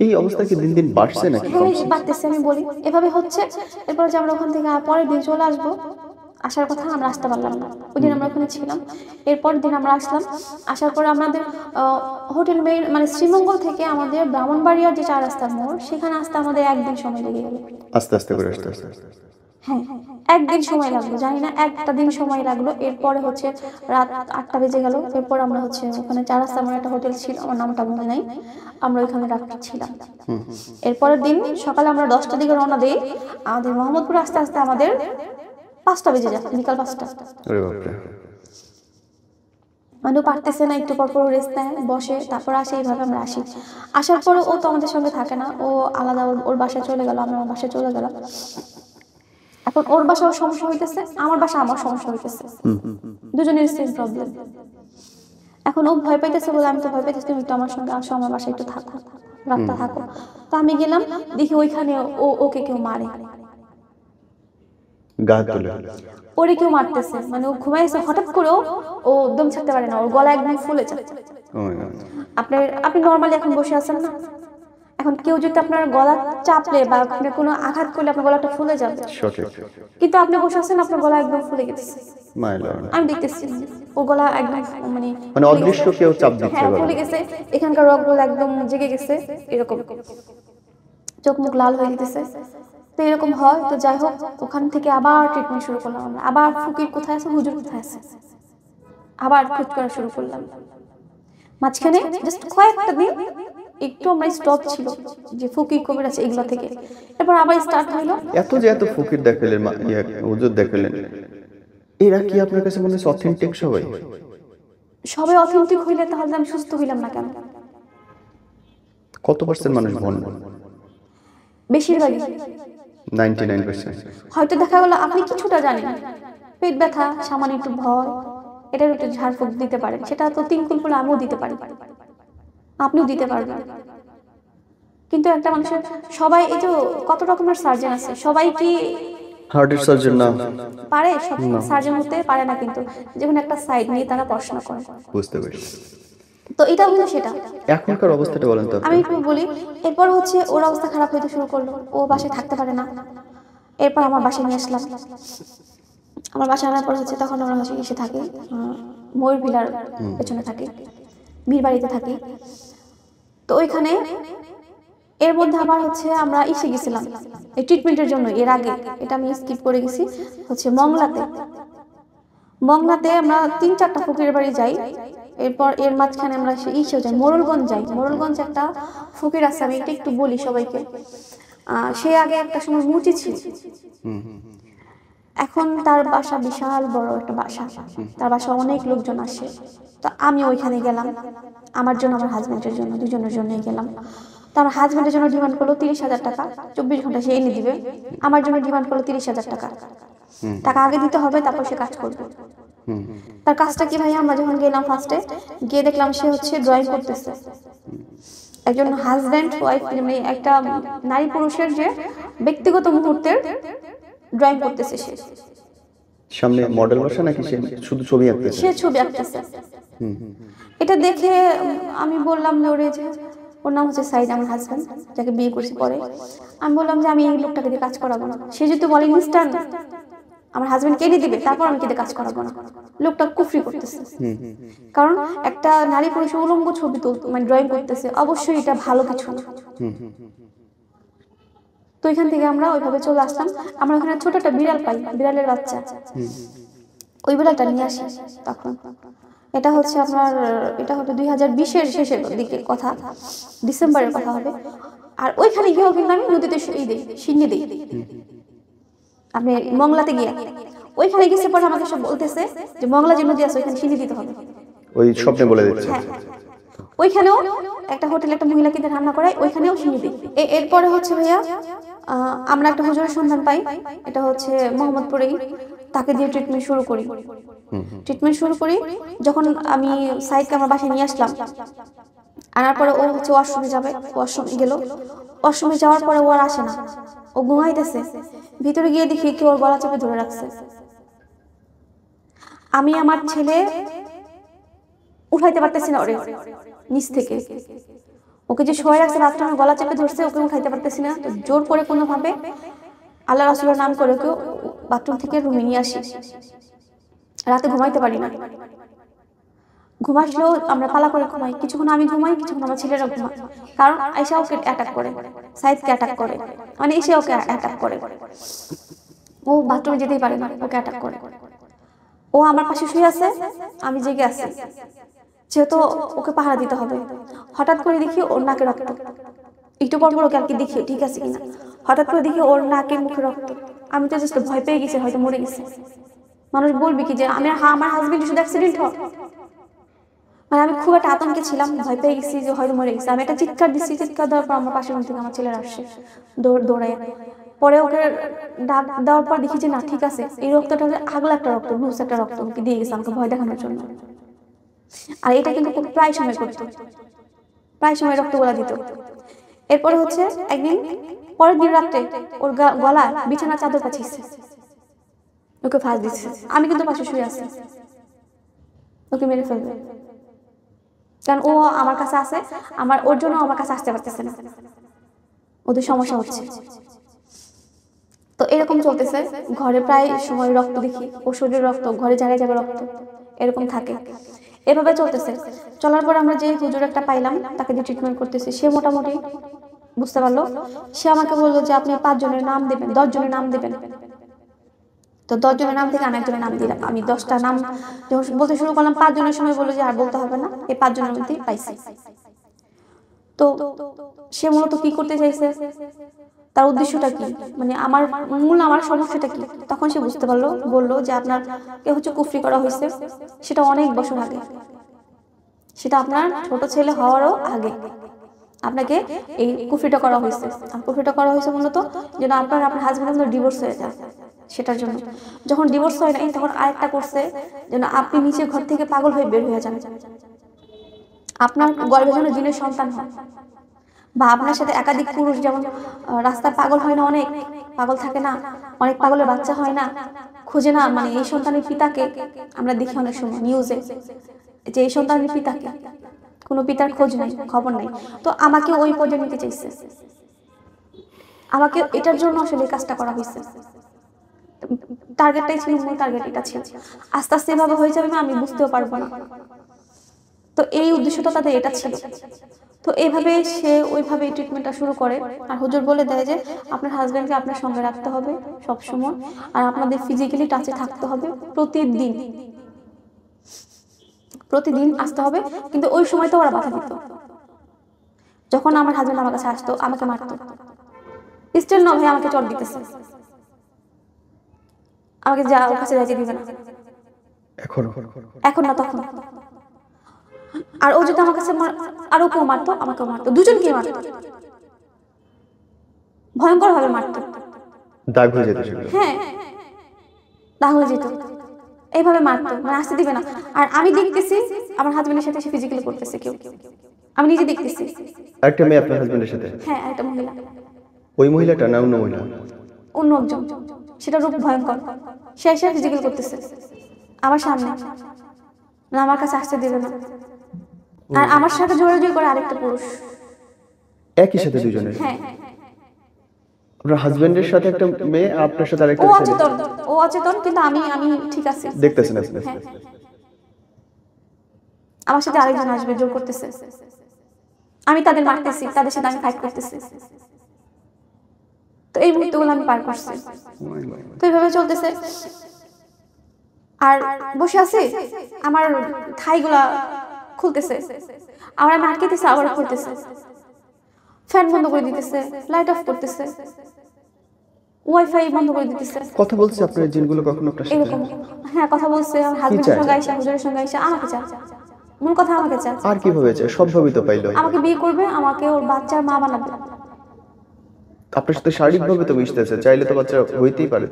এই অবস্থা কি দিন দিন বাড়ছে নাকি? বাড়তেছে, আমি বলি এভাবে হচ্ছে। এরপর যে আমরা ওখান থেকে পরের দিন চলে আসবো, আসার কথা আমরা আসতে পারলাম না, ওই দিন আমরা ওখানে ছিলাম। এরপর দিন আমরা আসলাম, আসার পর আমাদের হোটেল মানে শ্রীমঙ্গল থেকে আমাদের ব্রাহ্মণবাড়িয়ার যে 4 রাস্তার মোড়, সেখানে আসতে আমাদের একদিন সময় লেগে গেল, আস্তে আস্তে করে আসতে আস্তে। হ্যাঁ একদিন সময় লাগলো, জানি না একটা দিন সময় লাগলো। এরপরে হচ্ছে রাত 8টা বেজে গেল। এরপর আমরা হচ্ছে ওখানে 4 রাস্তা আমার একটা হোটেল ছিল, আমার নামটা মনে নাই, আমরা ওইখানে রাত্রি ছিলাম। এরপরের দিন সকালে আমরা 10টার দিকে রওনা দিই, আমাদের মোহাম্মদপুর আস্তে আস্তে আমাদের 5টা বেজে যায়, বিকাল 5টা। ওরে বাপরে। মানে ও পারতেছে না, একটু পর পর রেস্ট নেয়, বসে, তারপর আসে। এইভাবে আমরা আসি। আসার পরে ও তো আমাদের সঙ্গে থাকে না, ও আলাদা ওর বাসায় চলে গেল, আমরা আমার বাসায় চলে গেলাম। এখন ওর বাসা ওর সমস্যা হইতেছে, আমার বাসা আমার সমস্যা হইতেছে, দুজনের সেম প্রবলেম। এখন ও ভয় পাইতেছে বলে আমি তো ভয় পাইতেছি, তুমি একটু আমার সঙ্গে আসো, আমার বাসায় একটু থাকো, রাতটা থাকো। তো আমি গেলাম, দেখি ওইখানে ওকে কেউ মারে, গা তুলে। ওরে কেউ মারতেছে। মানে ও ঘুমাইছে, হঠাৎ করেও ও দম ছাড়তে পারে না, ওর গলা একদম ফুলে যায়। ও মাই গড। আপনি নর্মালি এখন বসে আছেন না, এখন কেউ যদি আপনার গলা চাপলে বা আপনার কোনো আঘাত করলে আপনার গলাটা ফুলে যাবে, সঠিক। কিন্তু আপনি বসে আছেন, আপনার গলা একদম ফুলে গেছে। My lord. আমি দেখতেছি ও গলা একদম মানে অদৃশ্য কেউ চাপ দিচ্ছে হ্যাঁ গলা। ফুলে গেছে, এখানকার রগগুলো একদম জেগে গেছে, এরকম চোখ মুখ লাল হয়ে যেতেছে। তো এরকম হয়। তো যাই হোক, ওখান থেকে আবার ট্রিটমেন্ট শুরু করলাম আমরা। আবার ফকির কোথায় আছে, হুজুর কোথায় আছে, আবার খোঁজ করা শুরু করলাম। মাঝখানে জাস্ট কয়েকটা দিন একটু আমরা স্টপ ছিল যে ফকির কবির আছে এগুলো থেকে, এরপর আবার স্টার্ট হইলো। এত ফকির দেখালেন, হুজুর দেখালেন, এরা কি আপনার কাছে মনে হচ্ছে অথেন্টিক সবাই? সবাই অথেন্টিক হইলে তাহলে আমি সুস্থ হইলাম না কেন? কত পার্সেন্ট মানুষ ভন? বেশিরভাগই 99%। হয়তো দেখা গেলো আপনি কিছুটা জানেন, পেট ব্যথা, সামান্য একটু ভয়, এটার একটু ঝাড়ফুঁক দিতে পারেন, সেটা তো 3 কুল করে আমিও দিতে পারি, আপনিও দিতে পারবেন। কিন্তু একটা মানুষের সবাই, এই যে কত রকমের সার্জন আছে, সবাই কি হার্টের সার্জন না পারে? সব সার্জন হতে পারে না, কিন্তু যেকোনো একটা সাইড নিয়ে তারা পড়াশোনা করে। বুঝতে পেরেছি। তো এটা হলো সেটা। এখনকার অবস্থাটা বলেন তো। আমি একটু বলি, এরপর হচ্ছে ওর অবস্থা খারাপ হইতে শুরু করলো, ও বাসায় থাকতে পারে না। এরপর আমার বাসায় নিয়ে আসলাম। আমার বাসায় আনার পর হচ্ছে তখন আমরা হচ্ছে এসে থাকি ময়ূর ভিলার পেছনে থাকি, মীর বাড়িতে থাকি। তো ওইখানে এর মধ্যে আবার হচ্ছে আমরা এসে গেছিলাম এই ট্রিটমেন্টের জন্য। এর আগে এটা আমি স্কিপ করে গেছি, হচ্ছে মংলাতে আমরা 3-4টা ফকিরের বাড়ি যাই। এরপর এর মাঝখানে আমরা ইসেও যাই, মোড়লগঞ্জ যাই। মোড়লগঞ্জ একটা ফকির আছে, আমি এটা একটু বলি সবাইকে। সে আগে একটা সময় মুচি ছিল, এখন তার বাসা বিশাল বড় একটা বাসা, তার বাসা অনেক লোকজন আসে। তো আমি ওইখানে গেলাম আমার জন্য, আমার হাজবেন্ডের জন্য, দুজনের জন্যই গেলাম। তো আমার হাজবেন্ডের জন্য ডিমান্ড করলো 30,000 টাকা, 24 ঘন্টা সে এনে দিবে। আমার জন্য ডিমান্ড করলো 30,000 টাকা, টাকা আগে দিতে হবে, তারপর সে কাজ করবে। তার কাজটা কি ভাই? আমরা যখন গেলাম ফার্স্টে গিয়ে দেখলাম সে হচ্ছে ড্রয়িং করতেছে। একজন হাজবেন্ড ওয়াইফ, মানে একটা নারী পুরুষের যে ব্যক্তিগত মুহূর্তের ড্রয়িং করতেছে। সে সামনে মডেল বসা নাকি সে শুধু ছবি আঁকতেছে? সে ছবি আঁকতেছে। এটা দেখে আমি বললাম যে ওর নাম হচ্ছে সাইদ, আমার হাজবেন্ড, যাকে বিয়ে করছি পরে। আমি বললাম যে আমি এই লোকটাকে দিয়ে কাজ করাবো না। সে যদি বলে ইনস্ট্যান্ট আমার হাজবেন্ড কেটে দিবে, তারপর আমি কেটে কাজ করাবো না। লোকটা কুফরি করতেছে, কারণ একটা নারী পুরুষের উলঙ্গ ছবি তো মানে ড্রয়িং করতেছে, অবশ্যই এটা ভালো কিছু না। তো এখান থেকে আমরা ওইভাবে চলে আসলাম। আমরা ওখানে ছোট একটা বিড়াল পাই, বিড়ালের বাচ্চা, ওই বিড়ালটা নিয়ে আসি তখন। এটা হচ্ছে আপনার, এটা হলো 2020-এর শেষের দিকে কথা, ডিসেম্বরের কথা হবে। আর ওইখানে গিয়েও কিন্তু আমি নদীতে সিন্নি দিই। আপনি মংলাতে গিয়ে ওইখানে গেছে পরে আমাকে সব বলতেছে যে মংলা যে নদী আছে ওইখানে সিন্নি দিতে হবে। ওই স্বপ্নে বলে দিচ্ছে। হ্যাঁ, ওইখানেও একটা হোটেলে একটা মহিলা কিন্তু রান্না করায়, ওইখানেও সিন্নি দিই। এরপরে হচ্ছে ভাইয়া আমরা একটা হুজুরের সন্ধান পাই, এটা হচ্ছে মোহাম্মদপুরেই। তাকে দিয়ে ট্রিটমেন্ট শুরু করি। যখন আমি সাইদকে আমার বাসায় নিয়ে আসলাম, আনার পরে ও হচ্ছে ওয়াশরুমে যাবে, ওয়াশরুমে গেল। ওয়াশরুমে যাওয়ার পরে ও আর আসে না, ও ঘুমাইতেছে। ভিতরে গিয়ে দেখি কেউ ওর গলা চেপে ধরে রাখছে। আমি আমার ছেলে উঠাইতে পারতেছি না ওরে নিচ থেকে, ওকে যে শোয়া রাখছে রাত্রে আমার গলা চেপে ধরছে, ওকে উঠাইতে পারতেছি না। তো জোর করে কোনোভাবে আল্লাহ রাসূলের নাম করে ওকে বাথরুম থেকে রুমে নিয়ে আসি। রাতে ঘুমাইতে পারি না, ঘুমাসলেও আমরা পালা করে ঘুমাই। কিছুক্ষণ আমি ঘুমাই, কিছুক্ষণ আমার ছেলেরা ঘুমায়, কারণ আয়শা ওকে অ্যাটাক করে, সাইদকে অ্যাটাক করে, মানে এসে ওকে অ্যাটাক করে। ও বাথরুমে যেতেই পারে না, ওকে অ্যাটাক করে। ও আমার পাশে শুয়ে আছে, আমি জেগে আছি, যেহেতু ওকে পাহারা দিতে হবে। হঠাৎ করে দেখি ওর নাকে রক্ত, একটু পর পর ওকে আর কি দেখি ঠিক আছে কিনা। হঠাৎ করে দেখি ওর নাকের মুখে রক্ত। আমি তো জাস্ট ভয় পেয়ে গেছি, হয়তো মরে গেছে। মানুষ বলবে কি যে আমার হাজবেন্ড শুধু অ্যাক্সিডেন্ট হোক, মানে আমি খুব একটা আতঙ্কে ছিলাম, ভয় পেয়ে গেছি যে হয়তো মরে গেছে। আমি একটা চিৎকার দিচ্ছি, চিৎকার দেওয়ার পর আমার পাশের রুম থেকে আমার ছেলেরা আসছে দৌড়ায়। পরে ওকে ডাক দেওয়ার পর দেখি যে না ঠিক আছে, এই রক্তটা আগলা একটা রক্ত, লুজ একটা রক্ত ওকে দিয়ে গেছে আমাকে ভয় দেখানোর জন্য। আর এটা কিন্তু খুব প্রায় সময় করতো, প্রায় সময় রক্তগুলা দিত। এরপরে হচ্ছে একদিন পরের দিন রাত্রে ওর গলা বিছানা চাদর পাঠিয়েছে, ওকে ফাঁস দিচ্ছে। আমি কিন্তু পাশে শুয়ে আছি, ওকে মেরে ফেলবে, কারণ ও আমার কাছে আছে, ওর জন্য আমার কাছে আসতে পারতেছে না, ওদের সমস্যা হচ্ছে। তো এরকম চলতেছে, ঘরে প্রায় সময় রক্ত দেখি, ও শরীরের রক্ত, ঘরে জায়গায় জায়গায় রক্ত এরকম থাকে। এভাবে চলতেছে। চলার পর আমরা যে হুজুর একটা পাইলাম, তাকে দিয়ে ট্রিটমেন্ট করতেছি। সে মোটামুটি বুঝতে পারলো। সে আমাকে বললো যে আপনি 5 জনের নাম দেবেন, 10 জনের নাম দেবেন। তো 10 জনের নাম থেকে আমি একজনের নাম দিলাম। আমি 10টা নাম যখন বলতে শুরু করলাম, 5 জনের সময় বললো যে আর বলতে হবে না, এই 5 জনের মধ্যেই পাইছি। তো সে মূলত কি করতে চাইছে, তার উদ্দেশ্যটা কি, মানে আমার সমস্যাটা কি, তখন সে বুঝতে পারলো। বললো যে আপনার কে হচ্ছে কুফরি করা হয়েছে, সেটা অনেক বছর আগে, সেটা আপনার ছোট ছেলে হওয়ারও আগে আপনাকে এই কুফরিটা করা হয়েছে। আর কুফরিটা করা হয়েছে মূলত যেন আপনার হাজবেন্ড ডিভোর্স হয়ে যায়, সেটার জন্য। যখন ডিভোর্স হয় নাই, তখন আরেকটা করছে যেন আপনি নিচে ঘর থেকে পাগল হয়ে বের হয়ে যান, আপনার গর্ভে যেন জিনের সন্তান হয়, বা আপনার সাথে একাধিক পুরুষ, যেমন রাস্তায় পাগল হয় না, অনেক পাগল থাকে না, অনেক পাগলের বাচ্চা হয় না, খুঁজে না, মানে এই সন্তানের পিতাকে আমরা দেখি অনেক সময় নিউজে যে এই সন্তানের পিতাকে, কোনো পিতার খোঁজ নাই, খবর নাই। তো আমাকে ওই পর্যায়ে নিতে চাইছে, আমাকে এটার জন্য আসলে কাজটা করা হয়েছে। টার্গেটটাই ছিল, মূল টার্গেট এটা ছিল। আস্তে আস্তে এভাবে হয়ে যাবে আমি বুঝতেও পারবো না। তো এই উদ্দেশ্যটা তাদের এটা ছিল। তো এইভাবে সে ওইভাবে ট্রিটমেন্টটা শুরু করে। আর হুজুর বলে দেয় যে আপনার হাজবেন্ডকে আপনার সঙ্গে রাখতে হবে সব সময়, আর আপনাদের ফিজিক্যালি টাচে থাকতে হবে প্রতিদিন, প্রতিদিন আসতে হবে। কিন্তু ওই সময় তো ওরা বাধা দিত। যখন আমার হাজবেন্ড আমার কাছে আসতো, আমাকে মারতো, স্টিল না ভাই আমাকে চট দিতেছে, আমাকে যা ওর কাছে যাইতে দিবে না, এখন না তখন। আর ও যদি আমার কাছে আরো কেউ মারতো, আমাকেও মারতো, দুজনকে মারতো, ভয়ঙ্কর ভাবে মারতো, দাগ হয়ে যেত। হ্যাঁ দাগ হয়ে যেত, এইভাবে মারতো, মানে আসতে দিবে না। আর আমি দেখতেছি আমার হাজবেন্ডের সাথে সে ফিজিক্যালি করতেছে, কেউ, আমি নিজে দেখতেছি। একটা মেয়ে আপনার হাজবেন্ডের সাথে? হ্যাঁ একটা মহিলা। ওই মহিলাটা না অন্য মহিলা? অন্য একজন, সেটা রূপ ভয়ঙ্কর। সে এসে ফিজিক্যাল করতেছে আমার সামনে, না আমার কাছে আসতে দেবে না। আর আমার সাথে জোরাজুরি করে আরেকটা পুরুষ, একই সাথে দুজনের? হ্যাঁ। আপনার হাজবেন্ডের সাথে একটা মেয়ে, আপনার সাথে আরেকটা? ও অচেতন, ও অচেতন, কিন্তু আমি ঠিক আছি, দেখতেছেন আপনি? হ্যাঁ। আমার সাথে আরেকজন আসবে, জোর করতেছে, আমি তাদের মারতেছি, তাদের সাথে আমি ফাইট করতেছি। তো এই মুহূর্তগুলো আমি পার করছি। তো এইভাবে চলতেছে। আর বসে আছি, আমার থাইগুলা খুলতেছে, আবার আমি আটকেতেছে, আবার খুলতেছে, ফ্যান বন্ধ করে দিতেছে, লাইট অফ করতেছে, ওয়াইফাই বন্ধ করে দিতেছে। কথা বলছে আপনার জিনগুলো কখনো আপনার সাথে? এরকম, হ্যাঁ কথা বলছে। আমার হাজবেন্ডের সঙ্গে আইসা, হুজুরের সঙ্গে আইসা আমাকে চায়, মূল কথা আমাকে চায়। আর কিভাবে চায়? সবভাবেই তো পাইলো। আমাকে বিয়ে করবে, আমাকে ওর বাচ্চার মা বানাবে। আপনার সাথে শারীরিকভাবে তো মিশতেছে, চাইলে তো বাচ্চা হইতেই পারে।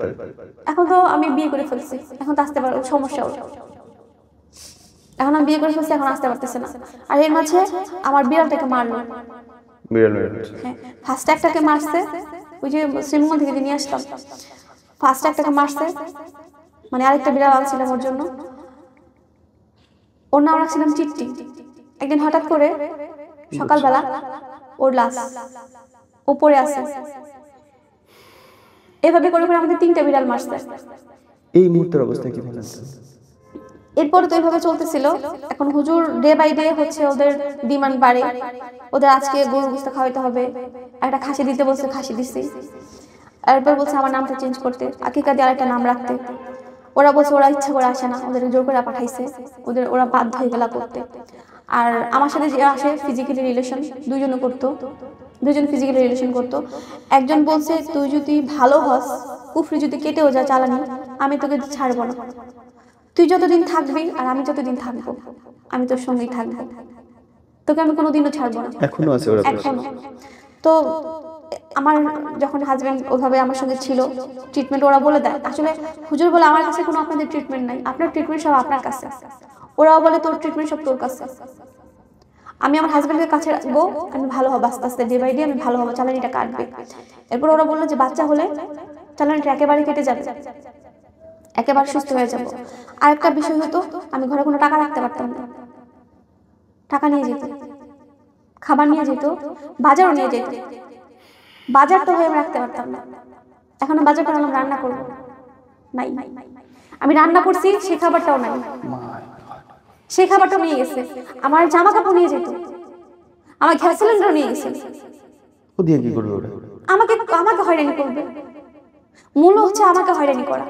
এখন তো আমি বিয়ে করে ফেলছি, এখন তো আসতে পারবো, সমস্যা ওর। এখন আমি বিয়ে করে ফেলছি, এখন আসতে পারতেছে না। আর এর মাঝে আমার বিড়ালটাকে মারলো। বিড়াল? হ্যাঁ, ফার্স্ট একটাকে মারছে, ওই যে শ্রীমঙ্গল থেকে নিয়ে আসলাম, ফার্স্ট একটাকে মারছে, মানে আরেকটা বিড়াল আনছিলাম ওর জন্য, ওর নাম রাখছিলাম চিট্টি। একদিন হঠাৎ করে সকালবেলা ওর লাশ উপরে আছে, এভাবে করে করে আমাদের 3টা বিড়াল মারছে। এই মুহূর্তের অবস্থা কি বলেন? এরপরে তো এইভাবে চলতেছিল। এখন হুজুর ডে বাই ডে হচ্ছে ওদের ডিমান্ড বাড়ে, ওদের আজকে গরু গোশত খাওয়াইতে হবে, একটা খাসি দিতে বলছে, খাসি দিছি। এরপর বলছে আমার নামটা চেঞ্জ করতে, আকিকা দিয়ে আরেকটা নাম রাখতে। ওরা বলছে ওরা ইচ্ছা করে আসে না, ওদের জোর করে পাঠাইছে, ওরা বাধ্য হয়ে গেলা করতে। আর আমার সাথে যে আসে ফিজিক্যালি রিলেশন, দুজন ফিজিক্যালি রিলেশন করতো। একজন বলছে তুই যদি ভালো হস কুফরি যদি কেটেও যায় চালানি, আমি তোকে ছাড়বো না। তুই যতদিন থাকবি আর আমি যতদিন থাকবো, আমি তোর সঙ্গেই থাকবো, তোকে আমি কোনোদিনও ছাড়বো না। এখনো আছে ওরা? এখনো। তো আমার যখন হাজবেন্ড ওইভাবে আমার সঙ্গে ছিল, ট্রিটমেন্ট ওরা বলে দেয়, আসলে হুজুর বলে আমার কাছে কোনো আপনাদের ট্রিটমেন্ট নাই, আপনার ট্রিটমেন্ট সব আপনার কাছে। ওরাও বলে তোর ট্রিটমেন্ট সব তোর কাছে। আমি আমার হাজবেন্ডের কাছে রাখবো, আমি ভালো হবো, আস্তে আস্তে ডে বাই ডে আমি ভালো হবো, চালানিটা কাটবে। এরপর ওরা বললো যে বাচ্চা হলে চালানিটা একেবারে কেটে যাবে, একেবারে সুস্থ হয়ে যাবো। আরেকটা বিষয় হতো, আমি ঘরে কোনো টাকা রাখতে পারতাম না, টাকা নিয়ে যেত, খাবার নিয়ে যেত, বাজারও নিয়ে যেত, বাজারটা হয়ে আমি রাখতে পারতাম না। এখন বাজার করে আমি রান্না করবো, নাই, আমি রান্না করছি সেই খাবারটাও নাই, সেই খাবারটাও নিয়ে গেছে। আমার জামা কাপড় নিয়ে যেত, আমার গ্যাস সিলিন্ডার নিয়ে গেছে। ও দিয়ে কি করবে ওরা? আমাকে আমাকে হয়রানি করবে, মূল হচ্ছে আমাকে হয়রানি করা।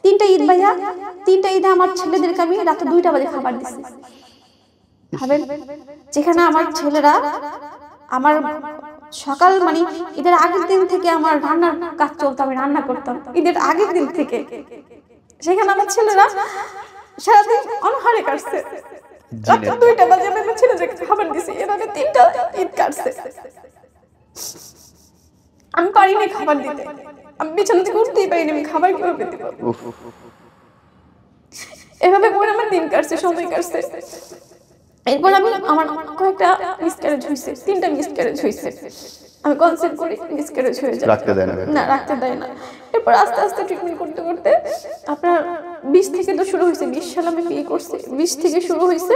3টা ঈদ ভাইয়া, 3টা ঈদে আমার ছেলেদেরকে আমি রাতে 2টা বাজে খাবার দিচ্ছি। ভাবেন, যেখানে আমার ছেলেরা আমার সকাল মানে ঈদের আগের দিন থেকে আমার রান্নার কাজ চলতো, আমি রান্না করতাম ঈদের আগের দিন থেকে, সেখানে আমার ছেলেরা সারাদিন অনহারে কাটছে। রাতে 2টা বাজে আমি আমার ছেলেদেরকে খাবার দিছি, এভাবে 3টা ঈদ কাটছে। আমি পারিনি খাবার দিতে, আমি বিছানা থেকে উঠতেই পারিনি, আমি খাবার কিভাবে দিব? এভাবে করে আমার দিন কাটছে, সময় কাটছে। এরপর আমি আমার কয়েকটা মিসক্যারেজ হয়েছে, 3টা মিসক্যারেজ হয়েছে। আমি কনসেপ্ট করি মিসক্যারেজ হয়ে যায়, রাখতে দেয় না? না, রাখতে দেয় না। এরপর আস্তে আস্তে ট্রিটমেন্ট করতে করতে আপনার 20 থেকে তো শুরু হয়েছে, 20 সালে আমি বিয়ে করছি, 20 থেকে শুরু হয়েছে।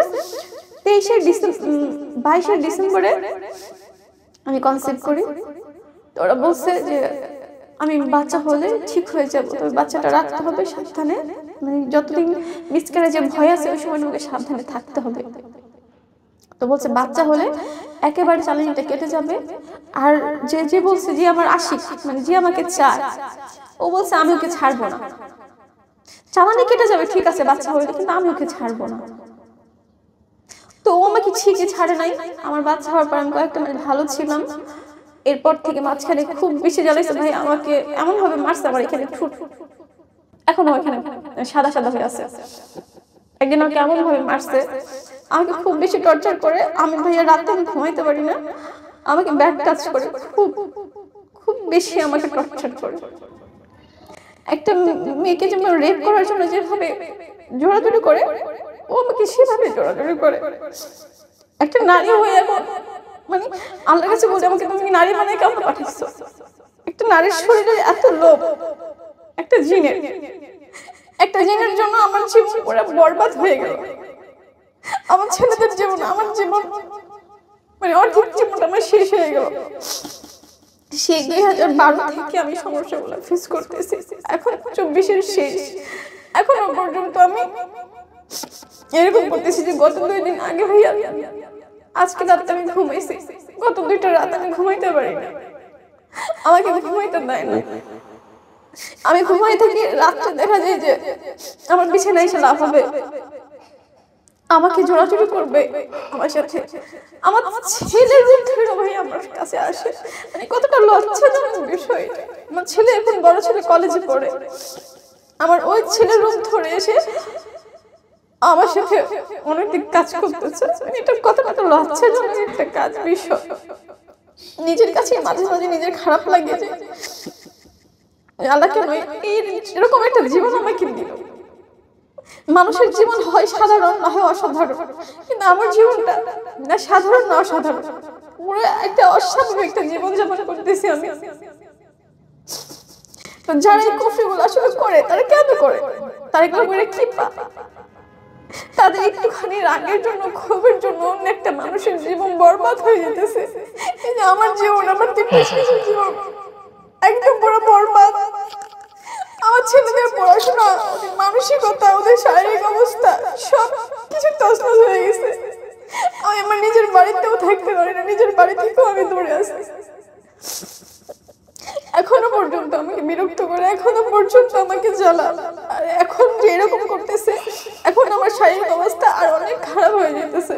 22 ডিসেম্বরে আমি কনসেপ্ট করি। তো ওরা বলছে যে আমি বাচ্চা হলে ঠিক হয়ে যাবো, তবে বাচ্চাটা রাখতে হবে সাবধানে, মানে যতদিন মিসক্যারেজের ভয় আছে ওই সময় আমাকে সাবধানে থাকতে হবে। তো বলছে বাচ্চা হলে একেবারে চালানিটা কেটে যাবে। আর যে বলছে যে আমার আশিক, মানে যে আমাকে চায়, ও বলছে আমি ওকে ছাড়বো না, চালানি কেটে যাবে ঠিক আছে বাচ্চা হলে, কিন্তু আমি ওকে ছাড়বো না। তো ও আমাকে ঠিকই ছাড়ে নাই। আমার বাচ্চা হওয়ার পর আমি কয়েকটা মানে ভালো ছিলাম। এরপর থেকে মাঝখানে খুব বেশি জ্বালাইছে ভাই, আমাকে এমন ভাবে মারছে, আমার এখানে ঠুট এখনো এখানে সাদা সাদা হয়ে আছে। একদিন আমাকে এমন ভাবে মারছে, আমাকে খুব বেশি টর্চার করে। আমি ভাইয়া রাতে আমি ঘুমাইতে পারি না, আমাকে ব্যাড টাচ করে, খুব খুব বেশি আমাকে টর্চার করে। একটা মেয়েকে যেমন রেপ করার জন্য যেভাবে জোরাজোরি করে, ও আমাকে সেভাবে জোরাজোরি করে। একটা নারী হয়ে এখন মানে আল্লাহর কাছে বলে আমাকে তুমি নারী বানাই কেমন পাঠিয়েছো? একটা নারীর শরীরে এত লোভ, একটা জিনের জন্য আমার জীবন পুরো বরবাদ হয়ে গেল। আমার ছেলেদের জীবন, আমার জীবন মানে অর্ধেক জীবনটা আমার শেষ হয়ে গেল। সেই 2012 থেকে আমি সমস্যাগুলো ফেস করতেছি, এখন 24-এর শেষ, এখনো পর্যন্ত আমি এরকম করতেছি যে গত 2 দিন আগে ভাইয়া আজকে রাতে আমি ঘুমাইছি, গত 2টা রাত আমি ঘুমাইতে পারি না, আমাকে ঘুমাইতে দেয় না। আমি ঘুমাই থাকি, রাত্রে দেখা যায় যে আমার বিছানায় এসে লাফাবে, আমাকে জোরাজোরি করবে আমার সাথে। আমার ছেলের রূপ ধরে ভাই আমার কাছে আসে, মানে কতটা লজ্জাজনক বিষয়। আমার ছেলে এখন বড় ছেলে কলেজে পড়ে, আমার ওই ছেলের রূপ ধরে এসে আমার সাথে অনেকদিন কাজ করতেছে, এটা কতটা লজ্জাজনক একটা কাজ বিষয়। নিজের কাছে মাঝে মাঝে নিজের খারাপ লাগে যে আল্লাহ কেন এরকম একটা জীবন আমাকে দিল। মানুষের জীবন হয় সাধারণ না হয় অসাধারণ, কিন্তু আমার জীবনটা না সাধারণ না অসাধারণ, পুরো একটা অস্বাভাবিক একটা জীবন যাপন করতেছি আমি। তো যারা এই কুফরিগুলো আসলে করে তারা কেন করে, তারা এগুলো করে কি পায়? তাদের একটুখানি রাগের জন্য, ক্ষোভের জন্য অন্য একটা মানুষের জীবন বরবাদ হয়ে যেতেছে। এই যে আমার জীবন, আমার 23 জীবন একদম পুরো বরবাদ। আমার ছেলেদের পড়াশোনা, ওদের মানসিকতা, ওদের শারীরিক অবস্থা সব কিছু তছনছ হয়ে গেছে। আমি আমার নিজের বাড়িতেও থাকতে পারি না, নিজের বাড়ি থেকেও আমি দৌড়ে আসি। এখনো পর্যন্ত আমাকে বিরক্ত করে, এখনো পর্যন্ত আমাকে জ্বালা। আর এখন যে এরকম করতেছে, এখন আমার শারীরিক অবস্থা আর অনেক খারাপ হয়ে যেতেছে,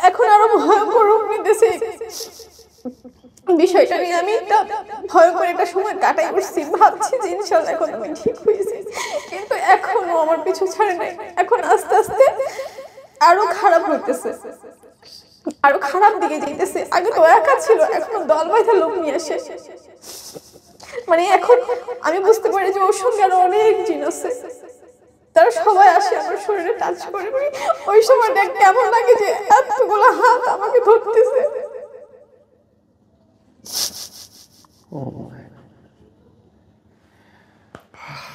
এখন আরো ভয়ঙ্কর রূপ নিতেছে। বিষয়টা নিয়ে আমি একটা ভয়ঙ্কর একটা সময় কাটাই করছি, ভাবছি যে ইনশাল্লাহ এখন আমি ঠিক হয়েছি, কিন্তু এখনো আমার পিছু ছাড়ে নাই। এখন আস্তে আস্তে আরো খারাপ হইতেছে, আরো খারাপ দিকে যাইতেছে। আগে তো একা ছিল, এখন দল বাঁধা লোক নিয়ে আসে। মানে এখন আমি বুঝতে পারি যে ওর সঙ্গে আরো অনেক জিন আছে, তারা সবাই আসে আমার শরীরে টাচ করে। মানে ওই সময়টা কেমন লাগে যে এতগুলো হাত আমাকে ধরতেছে।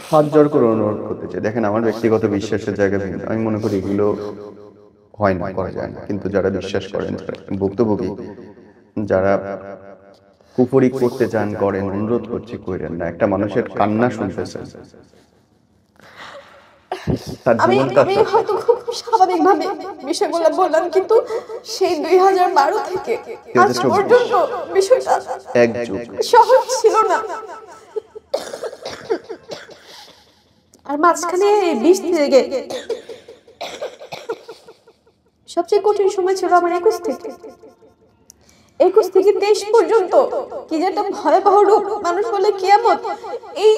হাত জোর করে অনুরোধ করতে চাই, দেখেন আমার ব্যক্তিগত বিশ্বাসের জায়গা ভিন্ন, আমি মনে করি এগুলো হয় না, করা যায় না, কিন্তু যারা বিশ্বাস করেন, যারা ভুক্তভোগী, যারা কুফরি করতে চান করেন, অনুরোধ করছি করেন না। একটা মানুষের কান্না শুনতেছেন, তার আমি জীবনটা আমি হয়তো খুব স্বাভাবিকভাবে বিষয়গুলো বললাম, কিন্তু সেই 2012 থেকে আজ 2024 পর্যন্ত বিষয়টা এক যুগ। সহজ ছিল না। আর মাঝখানে 20 থেকে সবচেয়ে কঠিন সময় ছিল আমার 21 থেকে 23 পর্যন্ত, কি যে একটা ভয়াবহ রূপ, মানুষ বলে কিয়ামত। এই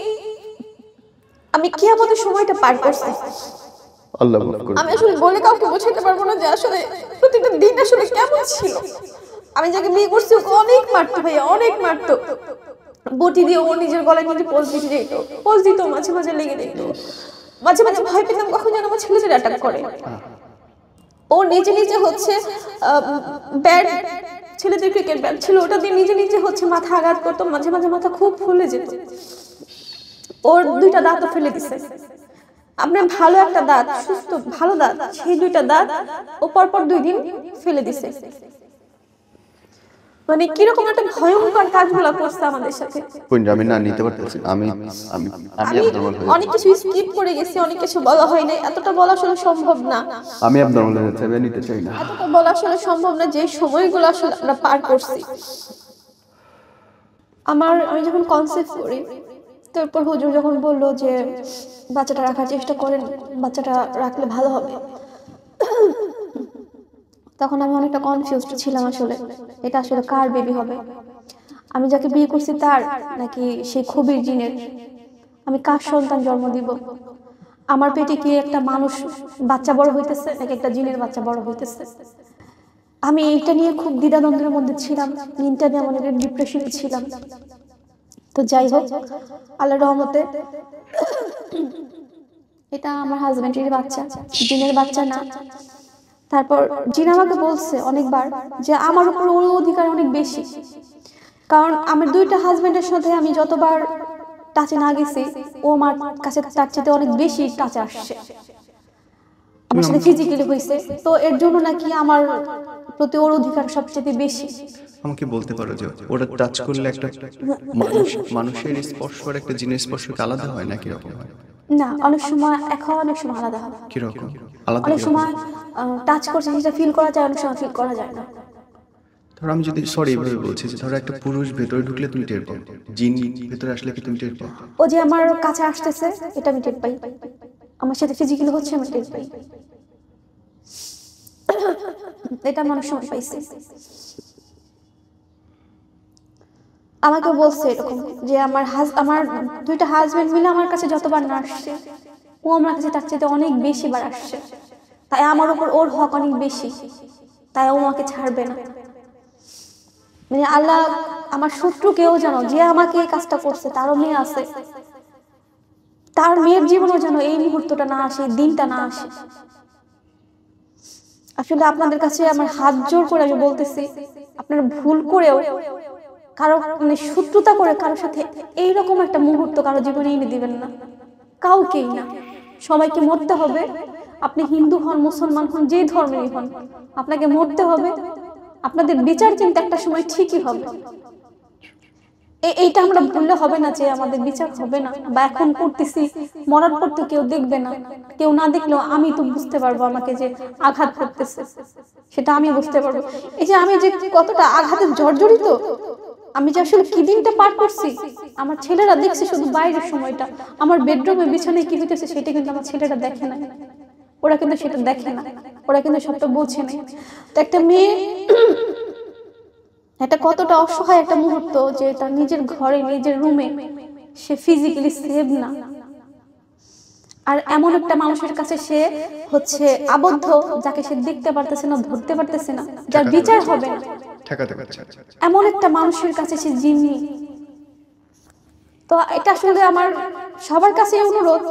আমি কিয়ামতের সময়টা পার করছি। আল্লাহ মাফ করুন। আমি আসলে বলে কাউকে বোঝাতে পারবো না যে আসলে প্রতিটা দিন আসলে কেমন ছিল। আমি যাকে বিয়ে করছি ওকে অনেক মারতো ভাইয়া, অনেক মারতো, বটি দিয়ে ও নিজের গলায় নিজে পোজ দিতে যেত, পোজ দিত, মাঝে মাঝে লেগে যেত, মাঝে মাঝে ভয় পেতাম কখন যেন আমার ছেলেদের অ্যাটাক করে। ও নিজে নিজে হচ্ছে ব্যাট, ছেলেদের ক্রিকেট ব্যাট ছিল, ওটা দিয়ে নিজে নিজে হচ্ছে মাথা আঘাত করতো, মাঝে মাঝে মাথা খুব ফুলে যেত। ওর 2টা দাঁতও ফেলে দিছে। আপনার ভালো একটা দাঁত, সুস্থ ভালো দাঁত, সেই 2টা দাঁত ও পরপর 2 দিন ফেলে দিছে। মানে কিরকম একটা ভয়ঙ্কর কাজগুলো করছে আমাদের সাথে। আমি না নিতে পারতেছি, আমি আমি আমি abnormal হয়ে অনেক কিছু স্কিপ করে গেছি, অনেক কিছু বলা হয় নাই, এতটা বলা আসলে সম্ভব না, আমি abnormal হয়ে যাচ্ছি, আমি নিতে চাই না। এতটা বলা আসলে সম্ভব না যে সময়গুলো আসলে আমরা পার করছি। আমি যখন কনসেপ্ট করি, তারপর হুজুর যখন বললো যে বাচ্চাটা রাখার চেষ্টা করেন, বাচ্চাটা রাখলে ভালো হবে, তখন আমি অনেকটা কনফিউজড ছিলাম আসলে এটা আসলে কার বেবি হবে, আমি যাকে বিয়ে করছি তার, নাকি সেই খুবই জিনের, আমি কার সন্তান জন্ম দিব, আমার পেটে কি একটা মানুষ বাচ্চা বড় হইতেছে নাকি একটা জিনের বাচ্চা বড় হইতেছে। আমি এইটা নিয়ে খুব দ্বিধাদ্বন্দ্বের মধ্যে ছিলাম, দিনটা নিয়ে অনেক ডিপ্রেশনে ছিলাম। তো যাই হোক, আল্লাহর রহমতে এটা আমার হাজবেন্ডের বাচ্চা, জিনের বাচ্চা না। তারপর জিন আমাকে বলছে অনেকবার যে আমার উপর ওর অধিকার অনেক বেশি, কারণ আমার 2টা হাজবেন্ডের সাথে আমি যতবার টাচে না গেছি, ও আমার কাছে তার চেয়ে অনেক বেশি টাচে আসছে, আমার সাথে ফিজিক্যালি হয়েছে। তো এর জন্য নাকি আমার প্রতি ওর অধিকার সবচেয়ে বেশি। আমাকে বলতে পারো যে ওটা টাচ করলে একটা মানুষের স্পর্শ আর একটা জিনের স্পর্শ কি আলাদা হয় না, কিরকম হয়? না, অনেক সময় অনেক সময় আলাদা হয়। কিরকম আলাদা? অনেক সময় টাচ করছে সেটা ফিল করা যায়, অনেক সময় ফিল করা যায় না। ধরো আমি যদি এইভাবে বলছি যে ধরো একটা পুরুষ ভেতরে ঢুকলে তুমি টের পাও, জিন ভেতরে আসলে কি তুমি টের পাও? ও যে আমার কাছে আসতেছে এটা আমি টের পাই, আমার সাথে ফিজিক্যালি হচ্ছে আমি টের পাই, এটা আমি অনেক সময় পাইছি। আমাকে বলছে এরকম যে আমার 2টা হাজবেন্ড মিলে আমার কাছে যতবার না আসছে, ও আমার কাছে তার চেয়ে অনেক বেশি বার আসছে, তাই আমার উপর ওর হক অনেক বেশি, তাই ও আমাকে ছাড়বে না। মানে আল্লাহ আমার শত্রু কেউ জানো যে আমাকে এই কাজটা করছে তারও মেয়ে আছে, তার মেয়ের জীবনও যেন এই মুহূর্তটা না আসে, দিনটা না আসে। আসলে আপনাদের কাছে আমার হাত জোর করে আমি বলতেছি, আপনারা ভুল করেও কারো মানে শত্রুতা করে কারোর সাথে এইরকম একটা মুহূর্ত কারো জীবনে এনে দিবেন না, কাউকেই না। সবাইকে মরতে হবে, আপনি হিন্দু হন, মুসলমান হন, যে ধর্মেরই হন, আপনাকে মরতে হবে। আপনাদের বিচার কিন্তু একটা সময় ঠিকই হবে, এইটা আমরা ভুললে হবে না যে আমাদের বিচার হবে না, বা এখন করতেছি মরার পর তো কেউ দেখবে না, কেউ না দেখলেও আমি তো বুঝতে পারবো আমাকে যে আঘাত করতেছে, সেটা আমি বুঝতে পারবো। এই যে আমি যে কতটা আঘাতে জর্জরিত, আমি যে আসলে কি দিনটা পার করছি, আমার ছেলেরা দেখছে শুধু বাইরের সময়টা, আমার বেডরুমে বিছানায় কি হইতেছে সেটা কিন্তু আমার ছেলেরা দেখে না, ওরা কিন্তু সেটা দেখে না, ওরা কিন্তু সবটা বোঝে না। তো একটা মেয়ে এটা কতটা অসহায় একটা মুহূর্ত যে তার নিজের ঘরে নিজের রুমে সে ফিজিক্যালি সেভ না, আর এমন একটা মানুষের কাছে সে হচ্ছে আবদ্ধ যাকে সে দেখতে পারতেছে না, ধরতে পারতেছে না, যার বিচার হবে না, এমন একটা মানুষের কাছে সে জিম্মি। তো এটা আসলে আমার সবার কাছে অনুরোধ,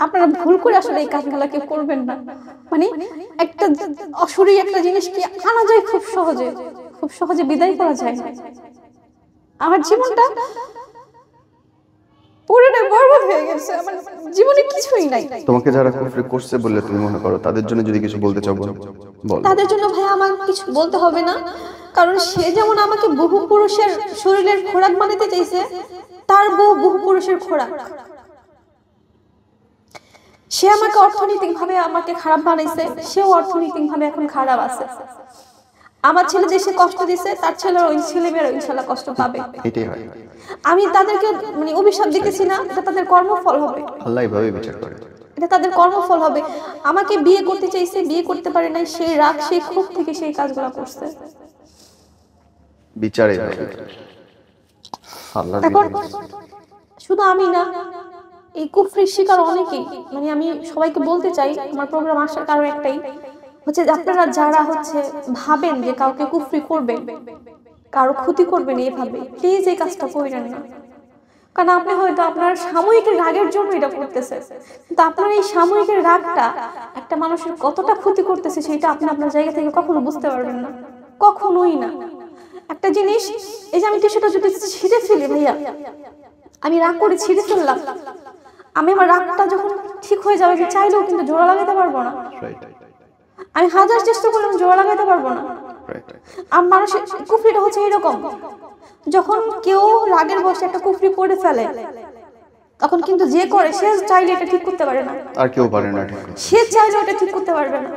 আপনারা ভুল করে আসলে এই কাজগুলা কেউ করবেন না। মানে একটা অশরীর একটা জিনিস কি আনা যায় খুব সহজে বিদায় করা যায় না। আমার জীবনটা পুরোটাই বরবাদ হয়ে গেছে, আমার জীবনে কিছুই নাই। তোমাকে যারা কুফরি করছে বলে তুমি মনে করো, তাদের জন্য যদি কিছু বলতে চাও বলো। তাদের জন্য ভাই আমার কিছু বলতে হবে না, কারণ সে যেমন আমাকে বহু পুরুষের শরীরের খোরাক বানাতে চাইছে, তার বউ বহু পুরুষের খোরাক। সে আমাকে অর্থনৈতিক ভাবে আমাকে খারাপ বানাইছে, সেও অর্থনৈতিক ভাবে এখন খারাপ আছে। আমার ছেলে দেশে কষ্ট দিছে, তার ছেলের ওই ছেলেমেয়েরা ইনশাল্লাহ কষ্ট পাবে। এটাই হয়। আমি তাদেরকে মানে অভিশাপ দিতেছি না, এটা তাদের কর্মফল হবে। আল্লাহ এইভাবে বিচার করে, এটা তাদের কর্মফল হবে। আমাকে বিয়ে করতে চাইছে, বিয়ে করতে পারে নাই, সেই রাগ সেই ক্ষোভ থেকে সেই কাজগুলো করছে। বিচার এইভাবে। আল্লাহ এখন শুধু আমি না, এই কুফরির শিকার অনেকেই। মানে আমি সবাইকে বলতে চাই, আমার প্রোগ্রাম আসার কারণ একটাই হচ্ছে, আপনারা যারা হচ্ছে ভাবেন যে কাউকে কুফরি করবেন, কারো ক্ষতি করবেন, এইভাবে প্লিজ এই কাজটা করেন না। কারণ আপনি হয়তো আপনার সাময়িক রাগের জন্য এটা করতেছে, কিন্তু আপনার এই সাময়িক রাগটা একটা মানুষের কতটা ক্ষতি করতেছে সেটা আপনি আপনার জায়গা থেকে কখনো বুঝতে পারবেন না, কখনোই না। একটা জিনিস, এই যে আমি টিস্যুটা যদি ছিঁড়ে ফেলি ভাইয়া, আমি রাগ করে ছিঁড়ে ফেললাম, আমি আমার রাগটা যখন ঠিক হয়ে যাবে, আমি চাইলেও কিন্তু জোড়া লাগাতে পারবো না। আমি হাজার চেষ্টা করলাম জোড়া লাগাতে পারবো না। আর মানুষের কুফরিটা হচ্ছে এরকম, যখন কেউ রাগের বশে একটা কুফরি করে ফেলে, তখন কিন্তু যে করে সে চাইলে এটা ঠিক করতে পারে না, আর কেউ পারে না, সে চাইলে এটা ঠিক করতে পারবে না।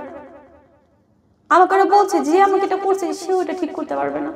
আমাকে বলছে যে আমাকে এটা করছে, সেও এটা ঠিক করতে পারবে না।